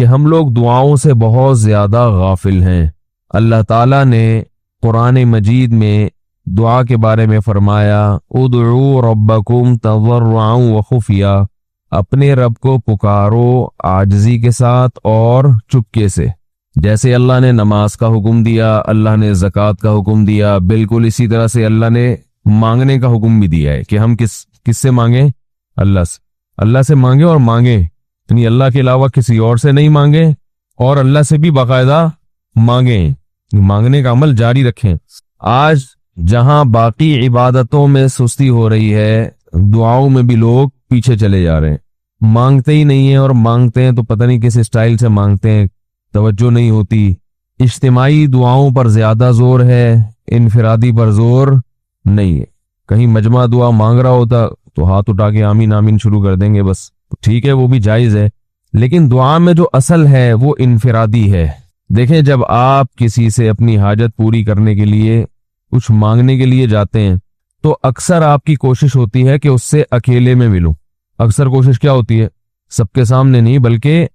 कि हम लोग दुआओं से बहुत ज्यादा गाफिल हैं। अल्लाह ताला ने कुरान मजीद में दुआ के बारे में फरमाया, उदउ रब्बकुम तज़र्रुअन व खुफिया, अपने रब को पुकारो आजिज़ी के साथ और चुपके से। जैसे अल्लाह ने नमाज का हुक्म दिया, अल्लाह ने ज़कात का हुक्म दिया, बिल्कुल इसी तरह से अल्लाह ने मांगने का हुक्म भी दिया है कि हम किससे मांगे? अल्लाह से मांगे, और मांगे यानी अल्लाह के अलावा किसी और से नहीं मांगे, और अल्लाह से भी बाकायदा मांगे, मांगने का अमल जारी रखें। आज जहां बाकी इबादतों में सुस्ती हो रही है, दुआओं में भी लोग पीछे चले जा रहे हैं, मांगते ही नहीं है, और मांगते हैं तो पता नहीं किस स्टाइल से मांगते हैं, तवज्जो नहीं होती। इज्तिमाई दुआओं पर ज्यादा जोर है, इनफिरादी पर जोर नहीं है। कहीं मजमा दुआ मांग रहा होता तो हाथ उठा के आमीन आमीन शुरू कर देंगे, बस ठीक है, वो भी जायज है। लेकिन दुआ में जो असल है वो इनफिरादी है। देखें, जब आप किसी से अपनी हाजत पूरी करने के लिए, कुछ मांगने के लिए जाते हैं, तो अक्सर आपकी कोशिश होती है कि उससे अकेले में मिलूं। अक्सर कोशिश क्या होती है? सबके सामने नहीं, बल्कि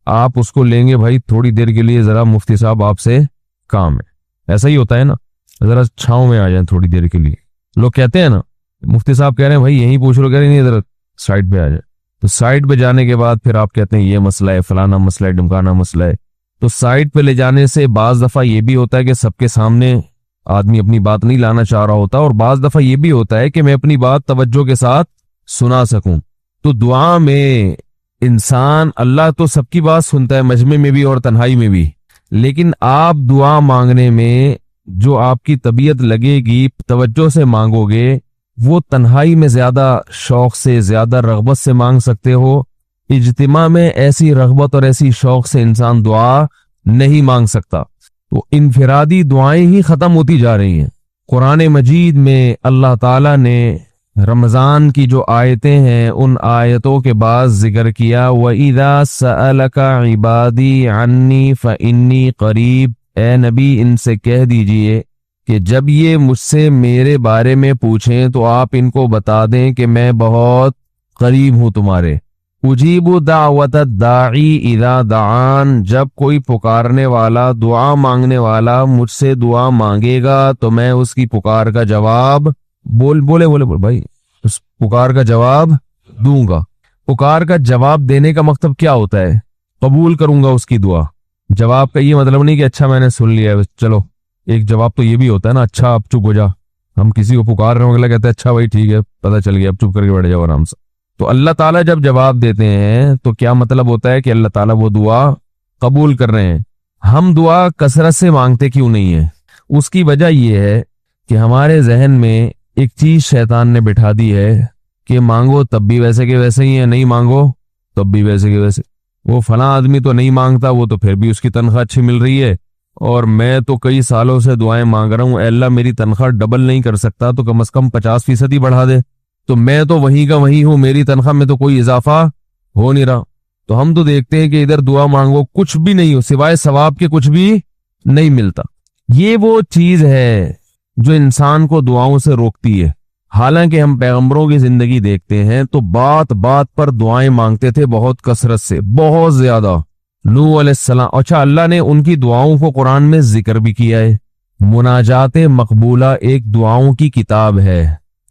आप उसको लेंगे, भाई थोड़ी देर के लिए जरा मुफ्ती साहब आपसे काम है। ऐसा ही होता है ना, जरा छांव में आ जाए थोड़ी देर के लिए। लोग कहते हैं ना, मुफ्ती साहब कह रहे हैं भाई यहीं पूछ लो, कह रहे नहीं जरा साइड पे आ जाए। तो साइड पे जाने के बाद फिर आप कहते हैं ये मसला है, फलाना मसला है, ढमकाना मसला है। तो साइड पे ले जाने से बाज दफा ये भी होता है कि सबके सामने आदमी अपनी बात नहीं लाना चाह रहा होता, और बाज दफा ये भी होता है कि मैं अपनी बात तवज्जो के साथ सुना सकूं। तो दुआ में इंसान, अल्लाह तो सबकी बात सुनता है, मजमे में भी और तन्हाई में भी, लेकिन आप दुआ मांगने में जो आपकी तबीयत लगेगी, तवज्जो से मांगोगे, वो तन्हाई में ज्यादा शौक से, ज्यादा रगबत से मांग सकते हो। इज्तिमा में ऐसी रगबत और ऐसी शौक से इंसान दुआ नहीं मांग सकता। तो इनफिरादी दुआएं ही खत्म होती जा रही हैं। कुरान मजीद में अल्लाह ताला ने रमजान की जो आयतें हैं, उन आयतों के बाद जिक्र किया, व इज़ा सअलका इबादी अन्नी फइन्नी करीब, ए नबी इनसे कह दीजिए कि जब ये मुझसे मेरे बारे में पूछें तो आप इनको बता दें कि मैं बहुत करीब हूं तुम्हारे। उजीबु दावत दाई इज़ा दान, जब कोई पुकारने वाला, दुआ मांगने वाला मुझसे दुआ मांगेगा तो मैं उसकी पुकार का जवाब बोले भाई, उस पुकार का जवाब दूंगा। पुकार का जवाब देने का मतलब क्या होता है? कबूल करूंगा उसकी दुआ। जवाब का ये मतलब नहीं कि अच्छा मैंने सुन लिया चलो। एक जवाब तो ये भी होता है ना, अच्छा अब चुप हो जा। हम किसी को पुकार रहे हो, अगला कहता है अच्छा भाई ठीक है, पता चल गया, अब चुप करके बैठ जाओ आराम से। तो अल्लाह ताला जब जवाब देते हैं तो क्या मतलब होता है कि अल्लाह ताला वो दुआ कबूल कर रहे हैं। हम दुआ कसरत से मांगते क्यों नहीं है? उसकी वजह यह है कि हमारे जहन में एक चीज शैतान ने बिठा दी है कि मांगो तब भी वैसे के वैसे ही है, नहीं मांगो तब भी वैसे के वैसे। वो फला आदमी तो नहीं मांगता, वो तो फिर भी उसकी तनख्वाह अच्छी मिल रही है, और मैं तो कई सालों से दुआएं मांग रहा हूं, अल्लाह मेरी तनख्वाह डबल नहीं कर सकता तो कम से कम 50% ही बढ़ा दे, तो मैं तो वहीं का वहीं हूं, मेरी तनख्वाह में तो कोई इजाफा हो नहीं रहा। तो हम तो देखते हैं कि इधर दुआ मांगो कुछ भी नहीं हो, सिवाय सवाब के कुछ भी नहीं मिलता। ये वो चीज है जो इंसान को दुआओं से रोकती है। हालांकि हम पैगंबरों की जिंदगी देखते हैं तो बात बात पर दुआएं मांगते थे, बहुत कसरत से, बहुत ज्यादा। नूह अलैहिस्सलाम, अच्छा अल्लाह ने उनकी दुआओं को कुरान में जिक्र भी किया है। मुनाजाते मकबूला एक दुआओं की किताब है।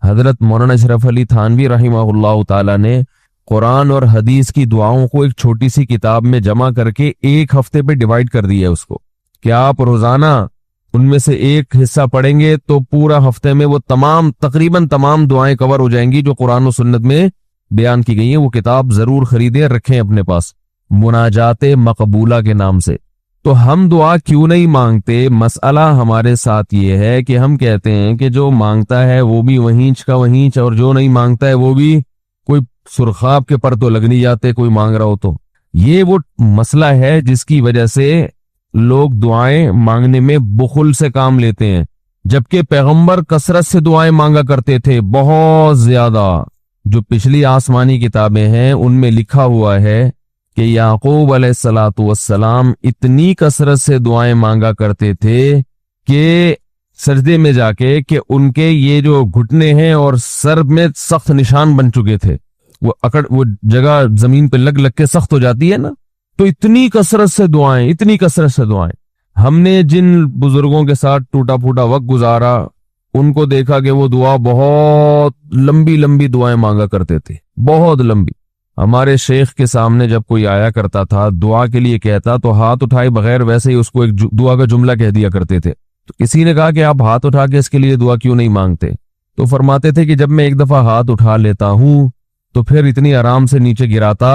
हजरत मौलाना अशरफ अली थानवी रहिमहुल्लाह ताला ने कुरान और हदीस की दुआओं को एक छोटी सी किताब में जमा करके एक हफ्ते पे डिवाइड कर दिया है उसको, कि आप रोजाना उनमें से एक हिस्सा पढ़ेंगे तो पूरा हफ्ते में वो तकरीबन तमाम दुआएं कवर हो जाएंगी जो कुरान और सुन्नत में बयान की गई हैं। वो किताब जरूर खरीदें, रखें अपने पास, मुनाजाते मकबूला के नाम से। तो हम दुआ क्यों नहीं मांगते? मसला हमारे साथ ये है कि हम कहते हैं कि जो मांगता है वो भी वहींच का वहींच, और जो नहीं मांगता है वो भी कोई सुरखाब के पर तो लग नहीं जाते कोई मांग रहा हो तो। ये वो मसला है जिसकी वजह से लोग दुआएं मांगने में बुखुल से काम लेते हैं, जबकि पैगंबर कसरत से दुआएं मांगा करते थे, बहुत ज्यादा। जो पिछली आसमानी किताबें हैं उनमें लिखा हुआ है कि याकूब अलैहिस्सलातु वस्सलाम इतनी कसरत से दुआएं मांगा करते थे कि सजदे में जाके कि उनके ये जो घुटने हैं और सर में सख्त निशान बन चुके थे। वो जगह जमीन पे लग लग के सख्त हो जाती है ना, तो इतनी कसरत से दुआएं, इतनी कसरत से दुआएं। हमने जिन बुजुर्गों के साथ टूटा फूटा वक्त गुजारा, उनको देखा कि वो दुआ बहुत लंबी लंबी दुआएं मांगा करते थे, बहुत लंबी। हमारे शेख के सामने जब कोई आया करता था दुआ के लिए कहता, तो हाथ उठाए बगैर वैसे ही उसको एक दुआ का जुमला कह दिया करते थे। तो किसी ने कहा कि आप हाथ उठा के इसके लिए दुआ क्यों नहीं मांगते? तो फरमाते थे कि जब मैं एक दफा हाथ उठा लेता हूं तो फिर इतनी आराम से नीचे गिराता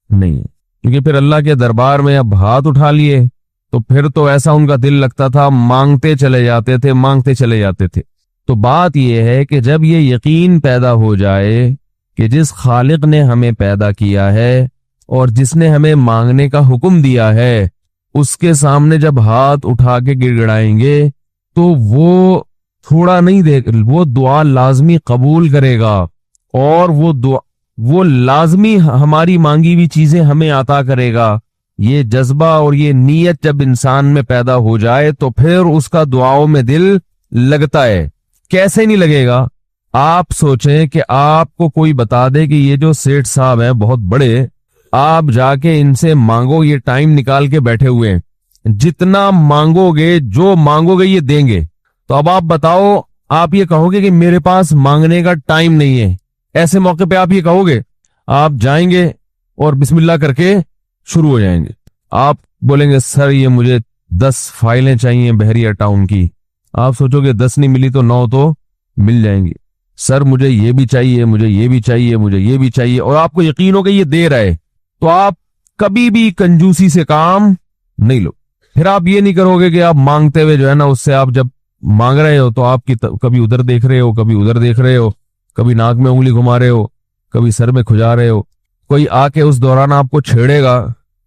नहीं, क्योंकि फिर अल्लाह के दरबार में अब हाथ उठा लिए तो फिर तो ऐसा उनका दिल लगता था, मांगते चले जाते थे, मांगते चले जाते थे। तो बात यह है कि जब ये यकीन पैदा हो जाए कि जिस खालिक ने हमें पैदा किया है और जिसने हमें मांगने का हुक्म दिया है, उसके सामने जब हाथ उठा के गिड़गिड़ाएंगे तो वो थोड़ा नहीं देख, वो दुआ लाजमी कबूल करेगा और वो लाजमी हमारी मांगी हुई चीजें हमें अता करेगा। ये जज्बा और ये नीयत जब इंसान में पैदा हो जाए तो फिर उसका दुआओं में दिल लगता है। कैसे नहीं लगेगा? आप सोचें कि आपको कोई बता दे कि ये जो सेठ साहब हैं बहुत बड़े, आप जाके इनसे मांगो, ये टाइम निकाल के बैठे हुए हैं, जितना मांगोगे, जो मांगोगे ये देंगे। तो अब आप बताओ, आप ये कहोगे कि मेरे पास मांगने का टाइम नहीं है? ऐसे मौके पे आप ये कहोगे? आप जाएंगे और बिस्मिल्लाह करके शुरू हो जाएंगे। आप बोलेंगे सर ये मुझे 10 फाइलें चाहिए बहरिया टाउन की। आप सोचोगे 10 नहीं मिली तो 9 तो मिल जाएंगी। सर मुझे ये भी चाहिए, मुझे ये भी चाहिए, मुझे ये भी चाहिए, और आपको यकीन हो कि ये दे रहे, तो आप कभी भी कंजूसी से काम नहीं लो। फिर आप ये नहीं करोगे कि आप मांगते हुए जो है ना, उससे आप जब मांग रहे हो तो आपकी कभी उधर देख रहे हो, कभी उधर देख रहे हो, कभी नाक में उंगली घुमा रहे हो, कभी सर में खुजा रहे हो। कोई आके उस दौरान आपको छेड़ेगा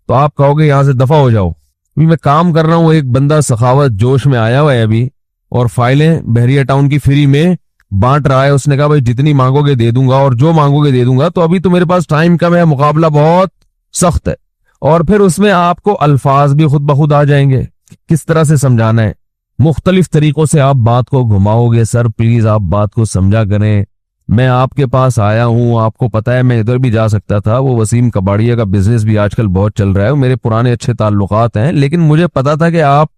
तो आप कहोगे यहां से दफा हो जाओ। अभी मैं काम कर रहा हूं, एक बंदा सखावत जोश में आया हुआ है अभी, और फाइलें बहरिया टाउन की फ्री में बांट रहा है। उसने कहा भाई जितनी मांगोगे दे दूंगा और जो मांगोगे दे दूंगा। तो अभी तो मेरे पास टाइम कम है, मुकाबला बहुत सख्त है। और फिर उसमें आपको अल्फाज भी खुद ब खुद आ जाएंगे, किस तरह से समझाना है। मुख्तलिफ तरीकों से आप बात को घुमाओगे। सर प्लीज आप बात को समझा करें, मैं आपके पास आया हूं, आपको पता है मैं इधर भी जा सकता था, वो वसीम कबाड़िया का बिजनेस भी आजकल बहुत चल रहा है, मेरे पुराने अच्छे ताल्लुकात हैं, लेकिन मुझे पता था कि आप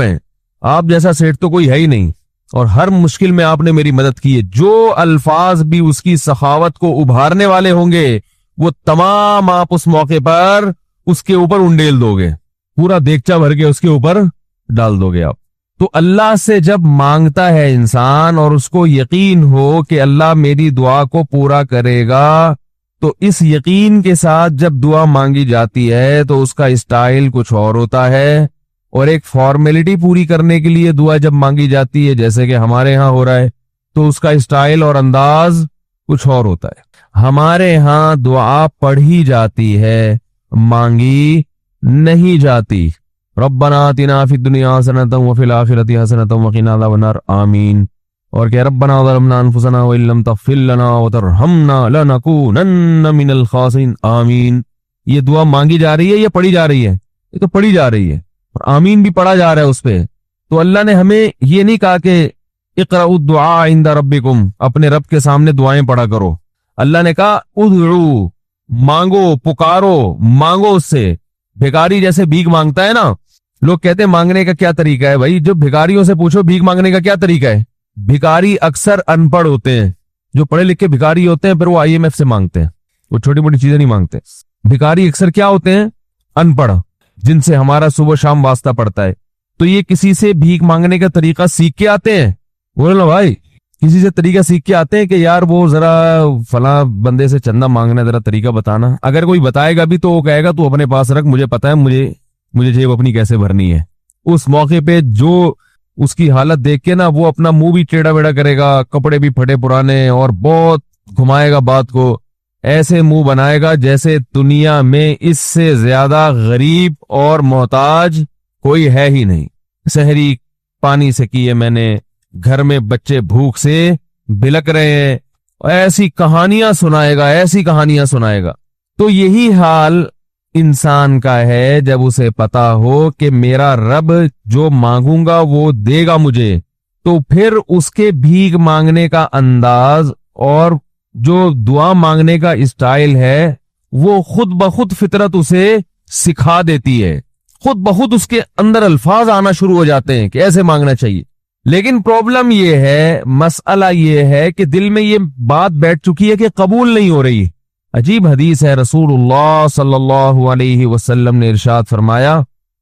हैं, आप जैसा सेठ तो कोई है ही नहीं, और हर मुश्किल में आपने मेरी मदद की है। जो अल्फाज भी उसकी सखावत को उभारने वाले होंगे वो तमाम आप उस मौके पर उसके ऊपर उंडेल दोगे, पूरा देगचा भर के उसके ऊपर डाल दोगे आप। तो अल्लाह से जब मांगता है इंसान और उसको यकीन हो कि अल्लाह मेरी दुआ को पूरा करेगा, तो इस यकीन के साथ जब दुआ मांगी जाती है तो उसका स्टाइल कुछ और होता है, और एक फॉर्मेलिटी पूरी करने के लिए दुआ जब मांगी जाती है, जैसे कि हमारे यहाँ हो रहा है, तो उसका स्टाइल और अंदाज कुछ और होता है। हमारे यहाँ दुआ पढ़ी जाती है, मांगी नहीं जाती। रब्बना आतिना फिद दुनिया हसनतम व फिल आखिरति हसनतम व क़िना अज़ाबन्नार आमीन। और क्या रब्बना ज़लमना अनफुसना व इल्लम तग़फिर लना व तरहमना लनकूनन्न मिनल ख़ासिरीन आमीन। ये दुआ मांगी जा रही है या पढ़ी जा रही है? ये तो पढ़ी जा रही है और आमीन भी पढ़ा जा रहा है उस पे। तो अल्लाह ने हमें ये नहीं कहा कि इक़राउ दुआ इंदा रब्बिकुम, अपने रब के सामने दुआएं पढ़ा करो। अल्लाह ने कहा उदउ, मांगो, पुकारो, मांगो उससे। भिखारी जैसे भीख मांगता है ना, लोग कहते हैं मांगने का क्या तरीका है? भाई जो भिखारियों से पूछो भीख मांगने का क्या तरीका है। भिखारी अक्सर अनपढ़ होते हैं, जो पढ़े लिखे भिखारी होते हैं फिर वो IMF से मांगते हैं, वो छोटी मोटी चीजें नहीं मांगते। भिखारी अक्सर क्या होते हैं? अनपढ़, जिनसे हमारा सुबह शाम वास्ता पड़ता है। तो ये किसी से भीख मांगने का तरीका सीख के आते हैं? बोलो ना भाई, किसी से तरीका सीख के आते हैं कि यार वो जरा फला बंदे से चंदा मांगना, जरा तरीका बताना। अगर कोई बताएगा भी तो वो कहेगा तू अपने पास रख, मुझे पता है मुझे जेब अपनी कैसे भरनी है। उस मौके पे जो उसकी हालत देख के ना वो अपना मुंह भी टेढ़ा बेड़ा करेगा, कपड़े भी फटे पुराने, और बहुत घुमाएगा बात को, ऐसे मुंह बनाएगा जैसे दुनिया में इससे ज्यादा गरीब और मोहताज कोई है ही नहीं। सहरी पानी से की है मैंने, घर में बच्चे भूख से बिलक रहे हैं, ऐसी कहानियां सुनाएगा, ऐसी कहानियां सुनाएगा। तो यही हाल इंसान का है जब उसे पता हो कि मेरा रब जो मांगूंगा वो देगा मुझे, तो फिर उसके भीख मांगने का अंदाज और जो दुआ मांगने का स्टाइल है वो खुद ब खुद फितरत उसे सिखा देती है, खुद ब खुद उसके अंदर अल्फाज आना शुरू हो जाते हैं कि ऐसे मांगना चाहिए। लेकिन प्रॉब्लम ये है, मसला ये है कि दिल में ये बात बैठ चुकी है कि कबूल नहीं हो रही। अजीब हदीस है, रसूलुल्लाह सल्लल्लाहु अलैहि वसल्लम ने इरशाद फरमाया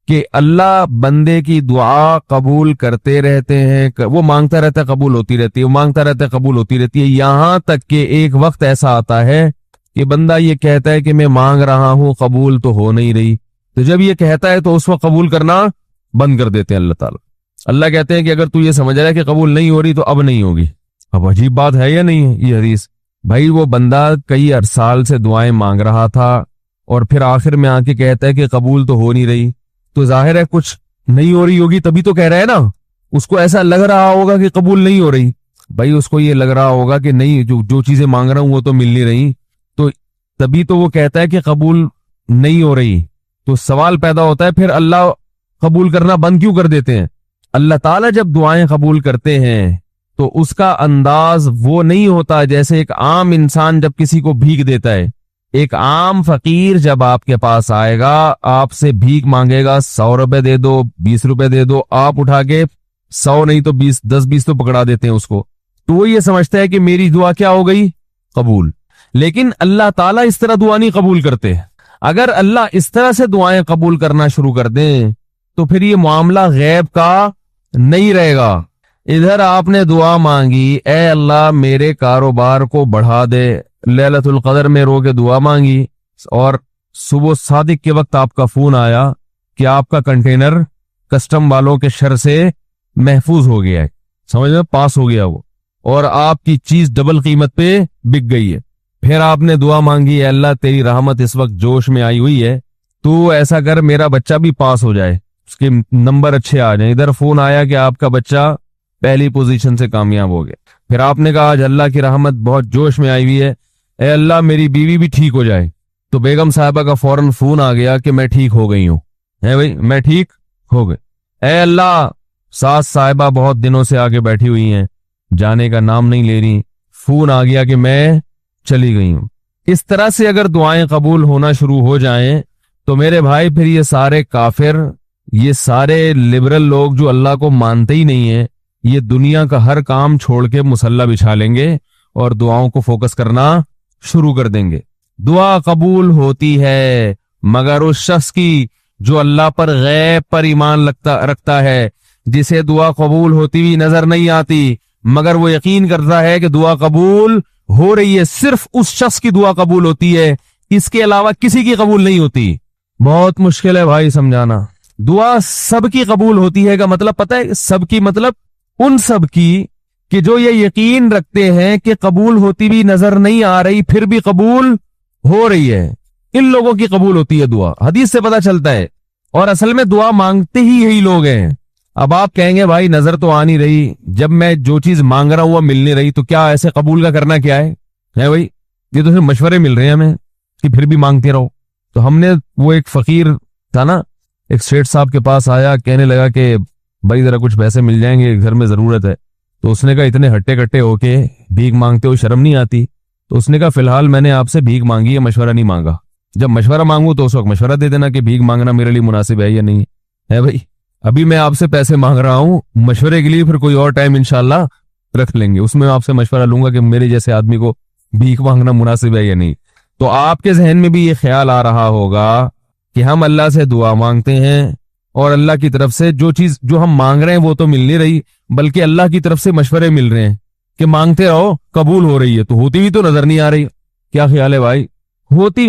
कि अल्लाह बंदे की दुआ कबूल करते रहते हैं, वो मांगता रहता है कबूल होती रहती है, वो मांगता रहता है कबूल होती रहती है, यहां तक कि एक वक्त ऐसा आता है कि बंदा ये कहता है कि मैं मांग रहा हूं, कबूल तो हो नहीं रही। तो जब ये कहता है तो उस वक्त कबूल करना बंद कर देते हैं अल्लाह ताला। अल्लाह कहते हैं कि अगर तू ये समझ रहा है कि कबूल नहीं हो रही तो अब नहीं होगी। अब अजीब बात है या नहीं है ये हदीस? भाई वो बंदा कई साल से दुआएं मांग रहा था और फिर आखिर में आके कहता है कि कबूल तो हो नहीं रही, तो जाहिर है कुछ नहीं हो रही होगी, तभी तो कह रहा है ना। उसको ऐसा लग रहा होगा कि कबूल नहीं हो रही। भाई उसको ये लग रहा होगा कि नहीं, जो चीजें मांग रहा हूं वो तो मिल नहीं रही, तो तभी तो वो कहता है कि कबूल नहीं हो रही। तो सवाल पैदा होता है फिर अल्लाह कबूल करना बंद क्यों कर देते हैं? अल्लाह ताला जब दुआएं कबूल करते हैं तो उसका अंदाज वो नहीं होता जैसे एक आम इंसान जब किसी को भीख देता है। एक आम फकीर जब आपके पास आएगा, आपसे भीख मांगेगा, 100 रुपए दे दो, 20 रुपए दे दो, आप उठा के 100 नहीं तो 20, 10-20 तो पकड़ा देते हैं उसको। तो वो ये समझता है कि मेरी दुआ क्या हो गई, कबूल। लेकिन अल्लाह ताला इस तरह दुआ नहीं कबूल करते। अगर अल्लाह इस तरह से दुआएं कबूल करना शुरू कर दें तो फिर ये मामला गैब का नहीं रहेगा। इधर आपने दुआ मांगी, ए अल्लाह मेरे कारोबार को बढ़ा दे, लैलतुल कदर में रो के दुआ मांगी, और सुबह सादिक के वक्त आपका फोन आया कि आपका कंटेनर कस्टम वालों के शर से महफूज हो गया है, समझ में पास हो गया वो, और आपकी चीज डबल कीमत पे बिक गई है। फिर आपने दुआ मांगी, अल्लाह तेरी रहमत इस वक्त जोश में आई हुई है, तू ऐसा कर मेरा बच्चा भी पास हो जाए, उसके नंबर अच्छे आ जाए। इधर फोन आया कि आपका बच्चा पहली पोजीशन से कामयाब हो गया। फिर आपने कहा आज अल्लाह की रहमत बहुत जोश में आई हुई है, ए अल्लाह मेरी बीवी भी ठीक हो जाए। तो बेगम साहिबा का फौरन फोन आ गया कि मैं ठीक हो गई हूं, है भाई मैं ठीक हो गई। ए अल्लाह सास साहिबा बहुत दिनों से आगे बैठी हुई हैं, जाने का नाम नहीं ले रही, फोन आ गया कि मैं चली गई हूं। इस तरह से अगर दुआएं कबूल होना शुरू हो जाएं तो मेरे भाई फिर ये सारे काफिर, ये सारे लिबरल लोग जो अल्लाह को मानते ही नहीं है, ये दुनिया का हर काम छोड़ के मुसल्ला बिछा लेंगे और दुआओं को फोकस करना शुरू कर देंगे। दुआ कबूल होती है मगर उस शख्स की जो अल्लाह पर गैब पर ईमान रखता है, जिसे दुआ कबूल होती हुई नजर नहीं आती मगर वो यकीन करता है कि दुआ कबूल हो रही है। सिर्फ उस शख्स की दुआ कबूल होती है, इसके अलावा किसी की कबूल नहीं होती। बहुत मुश्किल है भाई समझाना। दुआ सबकी कबूल होती है का मतलब पता है? सबकी मतलब उन सब की कि जो ये यकीन रखते हैं कि कबूल होती भी नजर नहीं आ रही फिर भी कबूल हो रही है, इन लोगों की कबूल होती है दुआ। हदीस से पता चलता है। और असल में दुआ मांगते ही यही लोग हैं। अब आप कहेंगे भाई नजर तो आ नहीं रही, जब मैं जो चीज मांग रहा हूं वो मिल नहीं रही, तो क्या ऐसे कबूल का करना क्या है भाई? ये तो सिर्फ मशवरे मिल रहे हैं हमें कि फिर भी मांगते रहो। तो हमने, वो एक फकीर था ना, एक सेठ साहब के पास आया, कहने लगा कि भाई जरा कुछ पैसे मिल जाएंगे, घर में जरूरत है। तो उसने कहा इतने हट्टे कट्टे होके भीख मांगते हो, शर्म नहीं आती? तो उसने कहा फिलहाल मैंने आपसे भीख मांगी है, मशवरा नहीं मांगा। जब मशवरा मांगू तो उस वक्त मशवरा दे देना कि भीख मांगना मेरे लिए मुनासिब है या नहीं है भाई। अभी मैं आपसे पैसे मांग रहा हूं, मशवरे के लिए फिर कोई और टाइम इंशाल्लाह रख लेंगे, उसमें आपसे मशवरा लूंगा कि मेरे जैसे आदमी को भीख मांगना मुनासिब है या नहीं। तो आपके जहन में भी ये ख्याल आ रहा होगा कि हम अल्लाह से दुआ मांगते हैं और अल्लाह की तरफ से जो चीज जो हम मांग रहे हैं वो तो मिल नहीं रही, बल्कि अल्लाह की तरफ से मशवरे मिल रहे हैं कि मांगते रहो कबूल हो रही है, तो होती भी तो नजर नहीं आ रही। क्या ख्याल है भाई?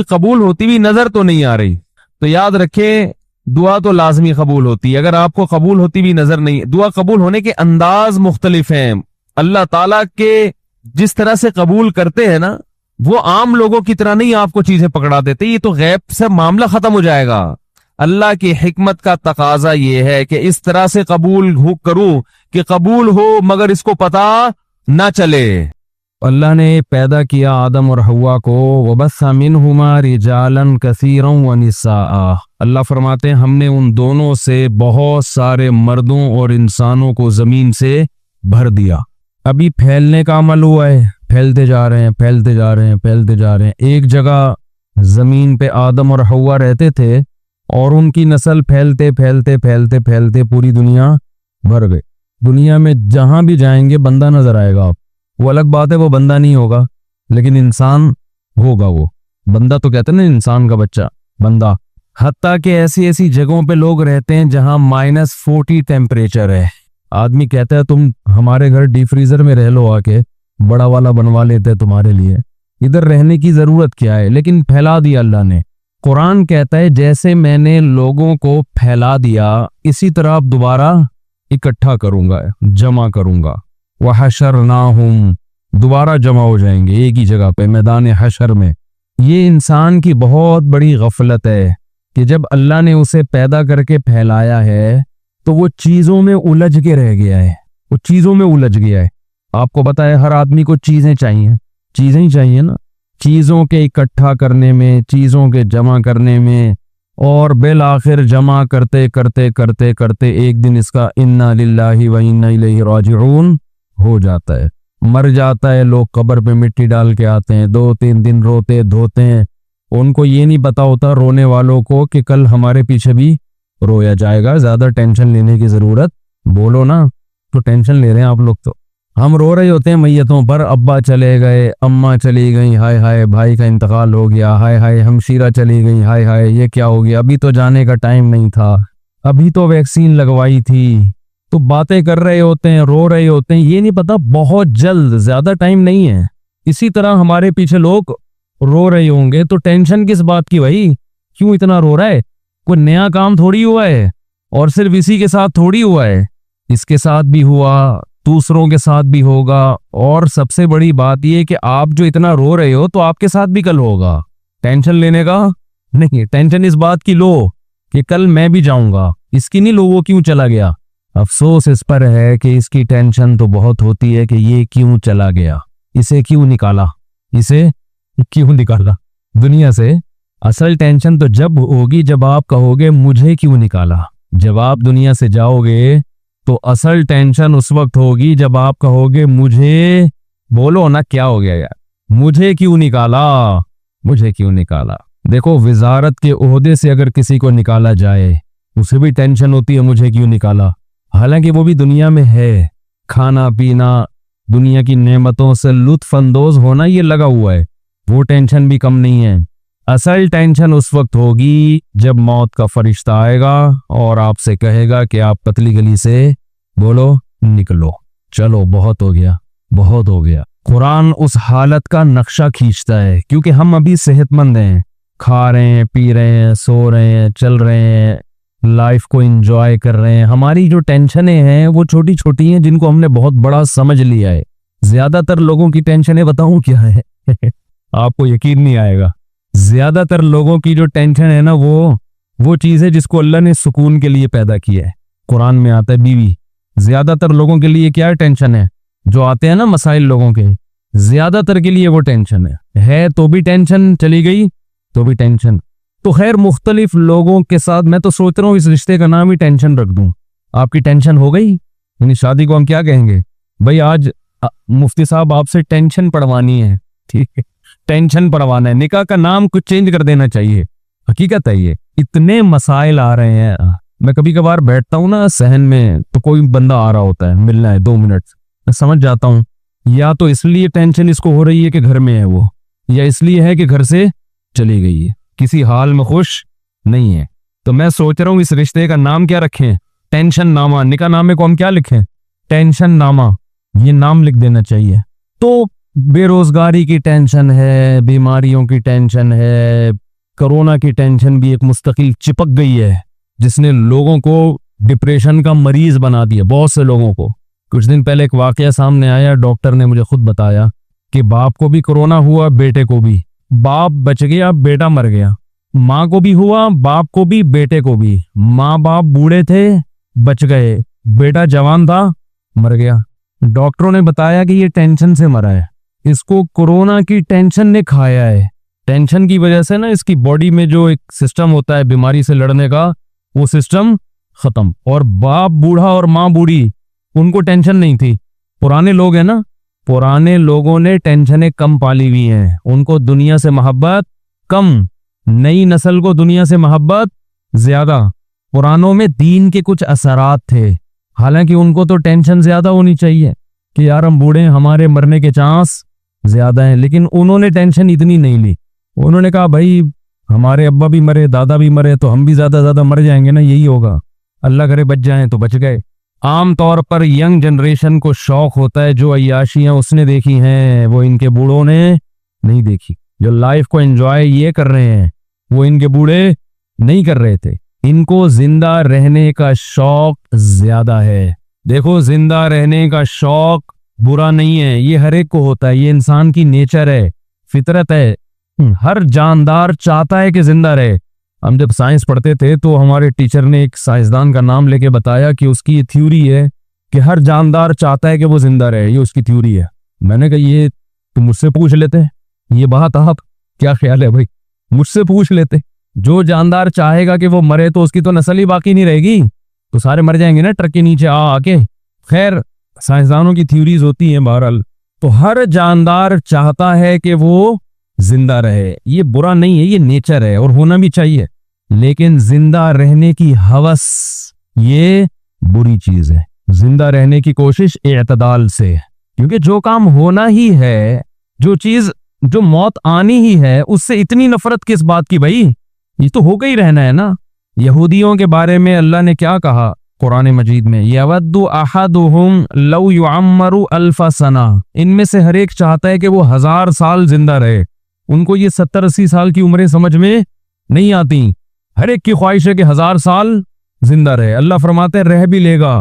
कबूल होती भी नजर तो नहीं आ रही। तो याद रखें दुआ तो लाजमी कबूल होती है। अगर आपको कबूल होती भी नजर नहीं, दुआ कबूल होने के अंदाज मुख्तलिफ हैं। अल्लाह ताला के जिस तरह से कबूल करते हैं ना, वो आम लोगों की तरह नहीं आपको चीजें पकड़ा देते, ये तो गैब से मामला खत्म हो जाएगा। अल्लाह की हिकमत का तकाजा ये है कि इस तरह से कबूल करूं कि कबूल हो मगर इसको पता ना चले। अल्लाह ने पैदा किया आदम और हव्वा को, वबस्सा मिनहुमा रिजालन कसीरन व निसाआ। अल्लाह फरमाते हैं हमने उन दोनों से बहुत सारे मर्दों और इंसानों को जमीन से भर दिया। अभी फैलने का अमल हुआ है, फैलते जा रहे हैं, फैलते जा रहे हैं, फैलते जा रहे हैं। एक जगह जमीन पे आदम और हव्वा रहते थे और उनकी नस्ल फैलते फैलते फैलते फैलते पूरी दुनिया भर गई। दुनिया में जहां भी जाएंगे बंदा नजर आएगा आप। वो अलग बात है वो बंदा नहीं होगा, लेकिन इंसान होगा। वो बंदा तो कहते हैं ना, इंसान का बच्चा बंदा। हत्ता कि ऐसी ऐसी जगहों पे लोग रहते हैं जहां -40 टेम्परेचर है। आदमी कहता है तुम हमारे घर डीप फ्रीजर में रह लो, आके बड़ा वाला बनवा लेते हैं तुम्हारे लिए, इधर रहने की जरूरत क्या है। लेकिन फैला दिया अल्लाह ने। कुरान कहता है जैसे मैंने लोगों को फैला दिया इसी तरह अब दोबारा इकट्ठा करूंगा, जमा करूंगा। वह हशरनाहुम, दोबारा जमा हो जाएंगे एक ही जगह पे मैदान हशर में। ये इंसान की बहुत बड़ी गफलत है कि जब अल्लाह ने उसे पैदा करके फैलाया है तो वो चीजों में उलझ के रह गया है, वो चीजों में उलझ गया है। आपको पता है हर आदमी को चीजें चाहिए, चीजें ही चाहिए ना, चीजों के इकट्ठा करने में, चीजों के जमा करने में, और बिल आखिर जमा करते करते करते करते एक दिन इसका इन्ना लिल्लाहि व इन्ना इलैहि राजिऊन हो जाता है, मर जाता है। लोग कब्र पे मिट्टी डाल के आते हैं, 2-3 दिन रोते धोते हैं। उनको ये नहीं पता होता रोने वालों को कि कल हमारे पीछे भी रोया जाएगा। ज्यादा टेंशन लेने की जरूरत, बोलो ना तो टेंशन ले रहे हैं आप लोग। तो हम रो रहे होते हैं मैयतों पर, अब्बा चले गए, अम्मा चली गई, हाय हाय भाई का इंतकाल हो गया, हाय हाय हमशीरा चली गई, हाय हाय ये क्या हो गया, अभी तो जाने का टाइम नहीं था, अभी तो वैक्सीन लगवाई थी। तो बातें कर रहे होते हैं, रो रहे होते हैं, ये नहीं पता बहुत जल्द, ज्यादा टाइम नहीं है। इसी तरह हमारे पीछे लोग रो रहे होंगे। तो टेंशन किस बात की भाई, क्यों इतना रो रहा है? कोई नया काम थोड़ी हुआ है, और सिर्फ इसी के साथ थोड़ी हुआ है, इसके साथ भी हुआ, दूसरों के साथ भी होगा। और सबसे बड़ी बात यह कि आप जो इतना रो रहे हो तो आपके साथ भी कल होगा। टेंशन लेने का नहीं, टेंशन इस बात की लो कि कल मैं भी जाऊंगा, इसकी नहीं लो वो क्यों चला गया। अफसोस इस पर है कि इसकी टेंशन तो बहुत होती है कि ये क्यों चला गया, इसे क्यों निकाला, इसे क्यों निकाला दुनिया से। असल टेंशन तो जब होगी जब आप कहोगे मुझे क्यों निकाला। जब आप दुनिया से जाओगे तो असल टेंशन उस वक्त होगी जब आप कहोगे मुझे, बोलो ना क्या हो गया यार, मुझे क्यों निकाला, मुझे क्यों निकाला। देखो वजारत के ओहदे से अगर किसी को निकाला जाए उसे भी टेंशन होती है मुझे क्यों निकाला, हालांकि वो भी दुनिया में है, खाना पीना, दुनिया की नेमतों से लुत्फ अंदोज होना ये लगा हुआ है, वो टेंशन भी कम नहीं है। असल टेंशन उस वक्त होगी जब मौत का फरिश्ता आएगा और आपसे कहेगा कि आप पतली गली से बोलो निकलो, चलो बहुत हो गया, बहुत हो गया। कुरान उस हालत का नक्शा खींचता है क्योंकि हम अभी सेहतमंद हैं, खा रहे हैं, पी रहे हैं, सो रहे हैं, चल रहे हैं, लाइफ को एंजॉय कर रहे हैं। हमारी जो टेंशनें हैं वो छोटी छोटी हैं जिनको हमने बहुत बड़ा समझ लिया है। ज्यादातर लोगों की टेंशनें बताऊं क्या है आपको यकीन नहीं आएगा। ज्यादातर लोगों की जो टेंशन है ना वो चीज है जिसको अल्लाह ने सुकून के लिए पैदा किया है। कुरान में आता है बीवी। ज्यादातर लोगों के लिए क्या टेंशन है, जो आते हैं ना मसाइल लोगों के, ज्यादातर के लिए वो टेंशन है तो भी टेंशन, चली गई तो भी टेंशन। तो खैर मुख्तलिफ लोगों के साथ मैं तो सोच रहा हूँ इस रिश्ते का नाम ही टेंशन रख दूं। आपकी टेंशन हो गई, यानी शादी को हम क्या कहेंगे भाई, आज मुफ्ती साहब आपसे टेंशन पढ़वानी है, ठीक है, टेंशन पढ़वाना है। निकाह का नाम कुछ चेंज कर देना चाहिए। हकीकत है ये, इतने मसाइल आ रहे हैं। मैं कभी कभार बैठता हूँ ना सहन में तो कोई बंदा आ रहा होता है, मिलना है 2 मिनट, मैं समझ जाता हूँ या तो इसलिए टेंशन इसको हो रही है कि घर में है वो, या इसलिए है कि घर से चली गई है, किसी हाल में खुश नहीं है। तो मैं सोच रहा हूँ इस रिश्ते का नाम क्या रखें, टेंशन नामा। निकाह नामे को हम क्या लिखें, टेंशन नामा, ये नाम लिख देना चाहिए। तो बेरोजगारी की टेंशन है, बीमारियों की टेंशन है, कोरोना की टेंशन भी एक मुस्तकिल चिपक गई है जिसने लोगों को डिप्रेशन का मरीज बना दिया, बहुत से लोगों को। कुछ दिन पहले एक वाकया सामने आया, डॉक्टर ने मुझे खुद बताया कि बाप को भी कोरोना हुआ, बेटे को भी। बाप बच गया, बेटा मर गया। माँ को भी हुआ, बाप को भी, बेटे को भी। माँ बाप बूढ़े थे, बच गए, बेटा जवान था, मर गया। डॉक्टरों ने बताया कि ये टेंशन से मरा है, इसको कोरोना की टेंशन ने खाया है। टेंशन की वजह से ना इसकी बॉडी में जो एक सिस्टम होता है बीमारी से लड़ने का, वो सिस्टम खत्म। और बाप बूढ़ा और माँ बूढ़ी, उनको टेंशन नहीं थी। पुराने लोग हैं ना, पुराने लोगों ने टेंशनें कम पाली हुई हैं, उनको दुनिया से मोहब्बत कम, नई नस्ल को दुनिया से मोहब्बत ज्यादा। पुरानों में दीन के कुछ असरात थे, हालांकि उनको तो टेंशन ज्यादा होनी चाहिए कि यार हम बूढ़े हैं, हमारे मरने के चांस ज्यादा हैं, लेकिन उन्होंने टेंशन इतनी नहीं ली। उन्होंने कहा भाई हमारे अब्बा भी मरे, दादा भी मरे, तो हम भी ज्यादा मर जाएंगे ना, यही होगा, अल्लाह करे बच जाएं तो बच गए। आम तौर पर यंग जनरेशन को शौक होता है, जो अय्याशियां उसने देखी हैं वो इनके बूढ़ों ने नहीं देखी। जो लाइफ को एंजॉय ये कर रहे हैं वो इनके बूढ़े नहीं कर रहे थे। इनको जिंदा रहने का शौक ज्यादा है। देखो, जिंदा रहने का शौक बुरा नहीं है, ये हर एक को होता है, ये इंसान की नेचर है, फितरत है। हर जानदार चाहता है कि जिंदा रहे। हम जब साइंस पढ़ते थे तो हमारे टीचर ने एक साइंसदान का नाम लेके बताया कि उसकी ये थ्योरी है कि हर जानदार चाहता है कि वो जिंदा रहे, ये उसकी थ्योरी है। मैंने कहा ये तो मुझसे पूछ लेते, ये बात आप क्या ख्याल है भाई, मुझसे पूछ लेते। जो जानदार चाहेगा कि वो मरे तो उसकी तो नस्ल ही बाकी नहीं रहेगी, तो सारे मर जाएंगे ना ट्रक के नीचे आके। खैर, साइंसदानों की थ्योरीज होती हैं बहरहाल। तो हर जानदार चाहता है कि वो जिंदा रहे, ये बुरा नहीं है, ये नेचर है और होना भी चाहिए। लेकिन जिंदा रहने की हवस ये बुरी चीज है। जिंदा रहने की कोशिश एतदाल से, क्योंकि जो काम होना ही है, जो चीज जो मौत आनी ही है, उससे इतनी नफरत किस बात की भाई, ये तो होकर ही रहना है ना। यहूदियों के बारे में अल्लाह ने क्या कहा कुरान मजीद में, यवद्दु अहदुहुम लौ युअम्मरु अल्फ सना, इनमें से हर एक चाहता है कि वो 1000 साल जिंदा रहे। उनको ये 70-80 साल की उम्रें समझ में नहीं आती, हर एक की ख्वाहिश है कि 1000 साल जिंदा रहे। अल्लाह फरमाते हैं रह भी लेगा,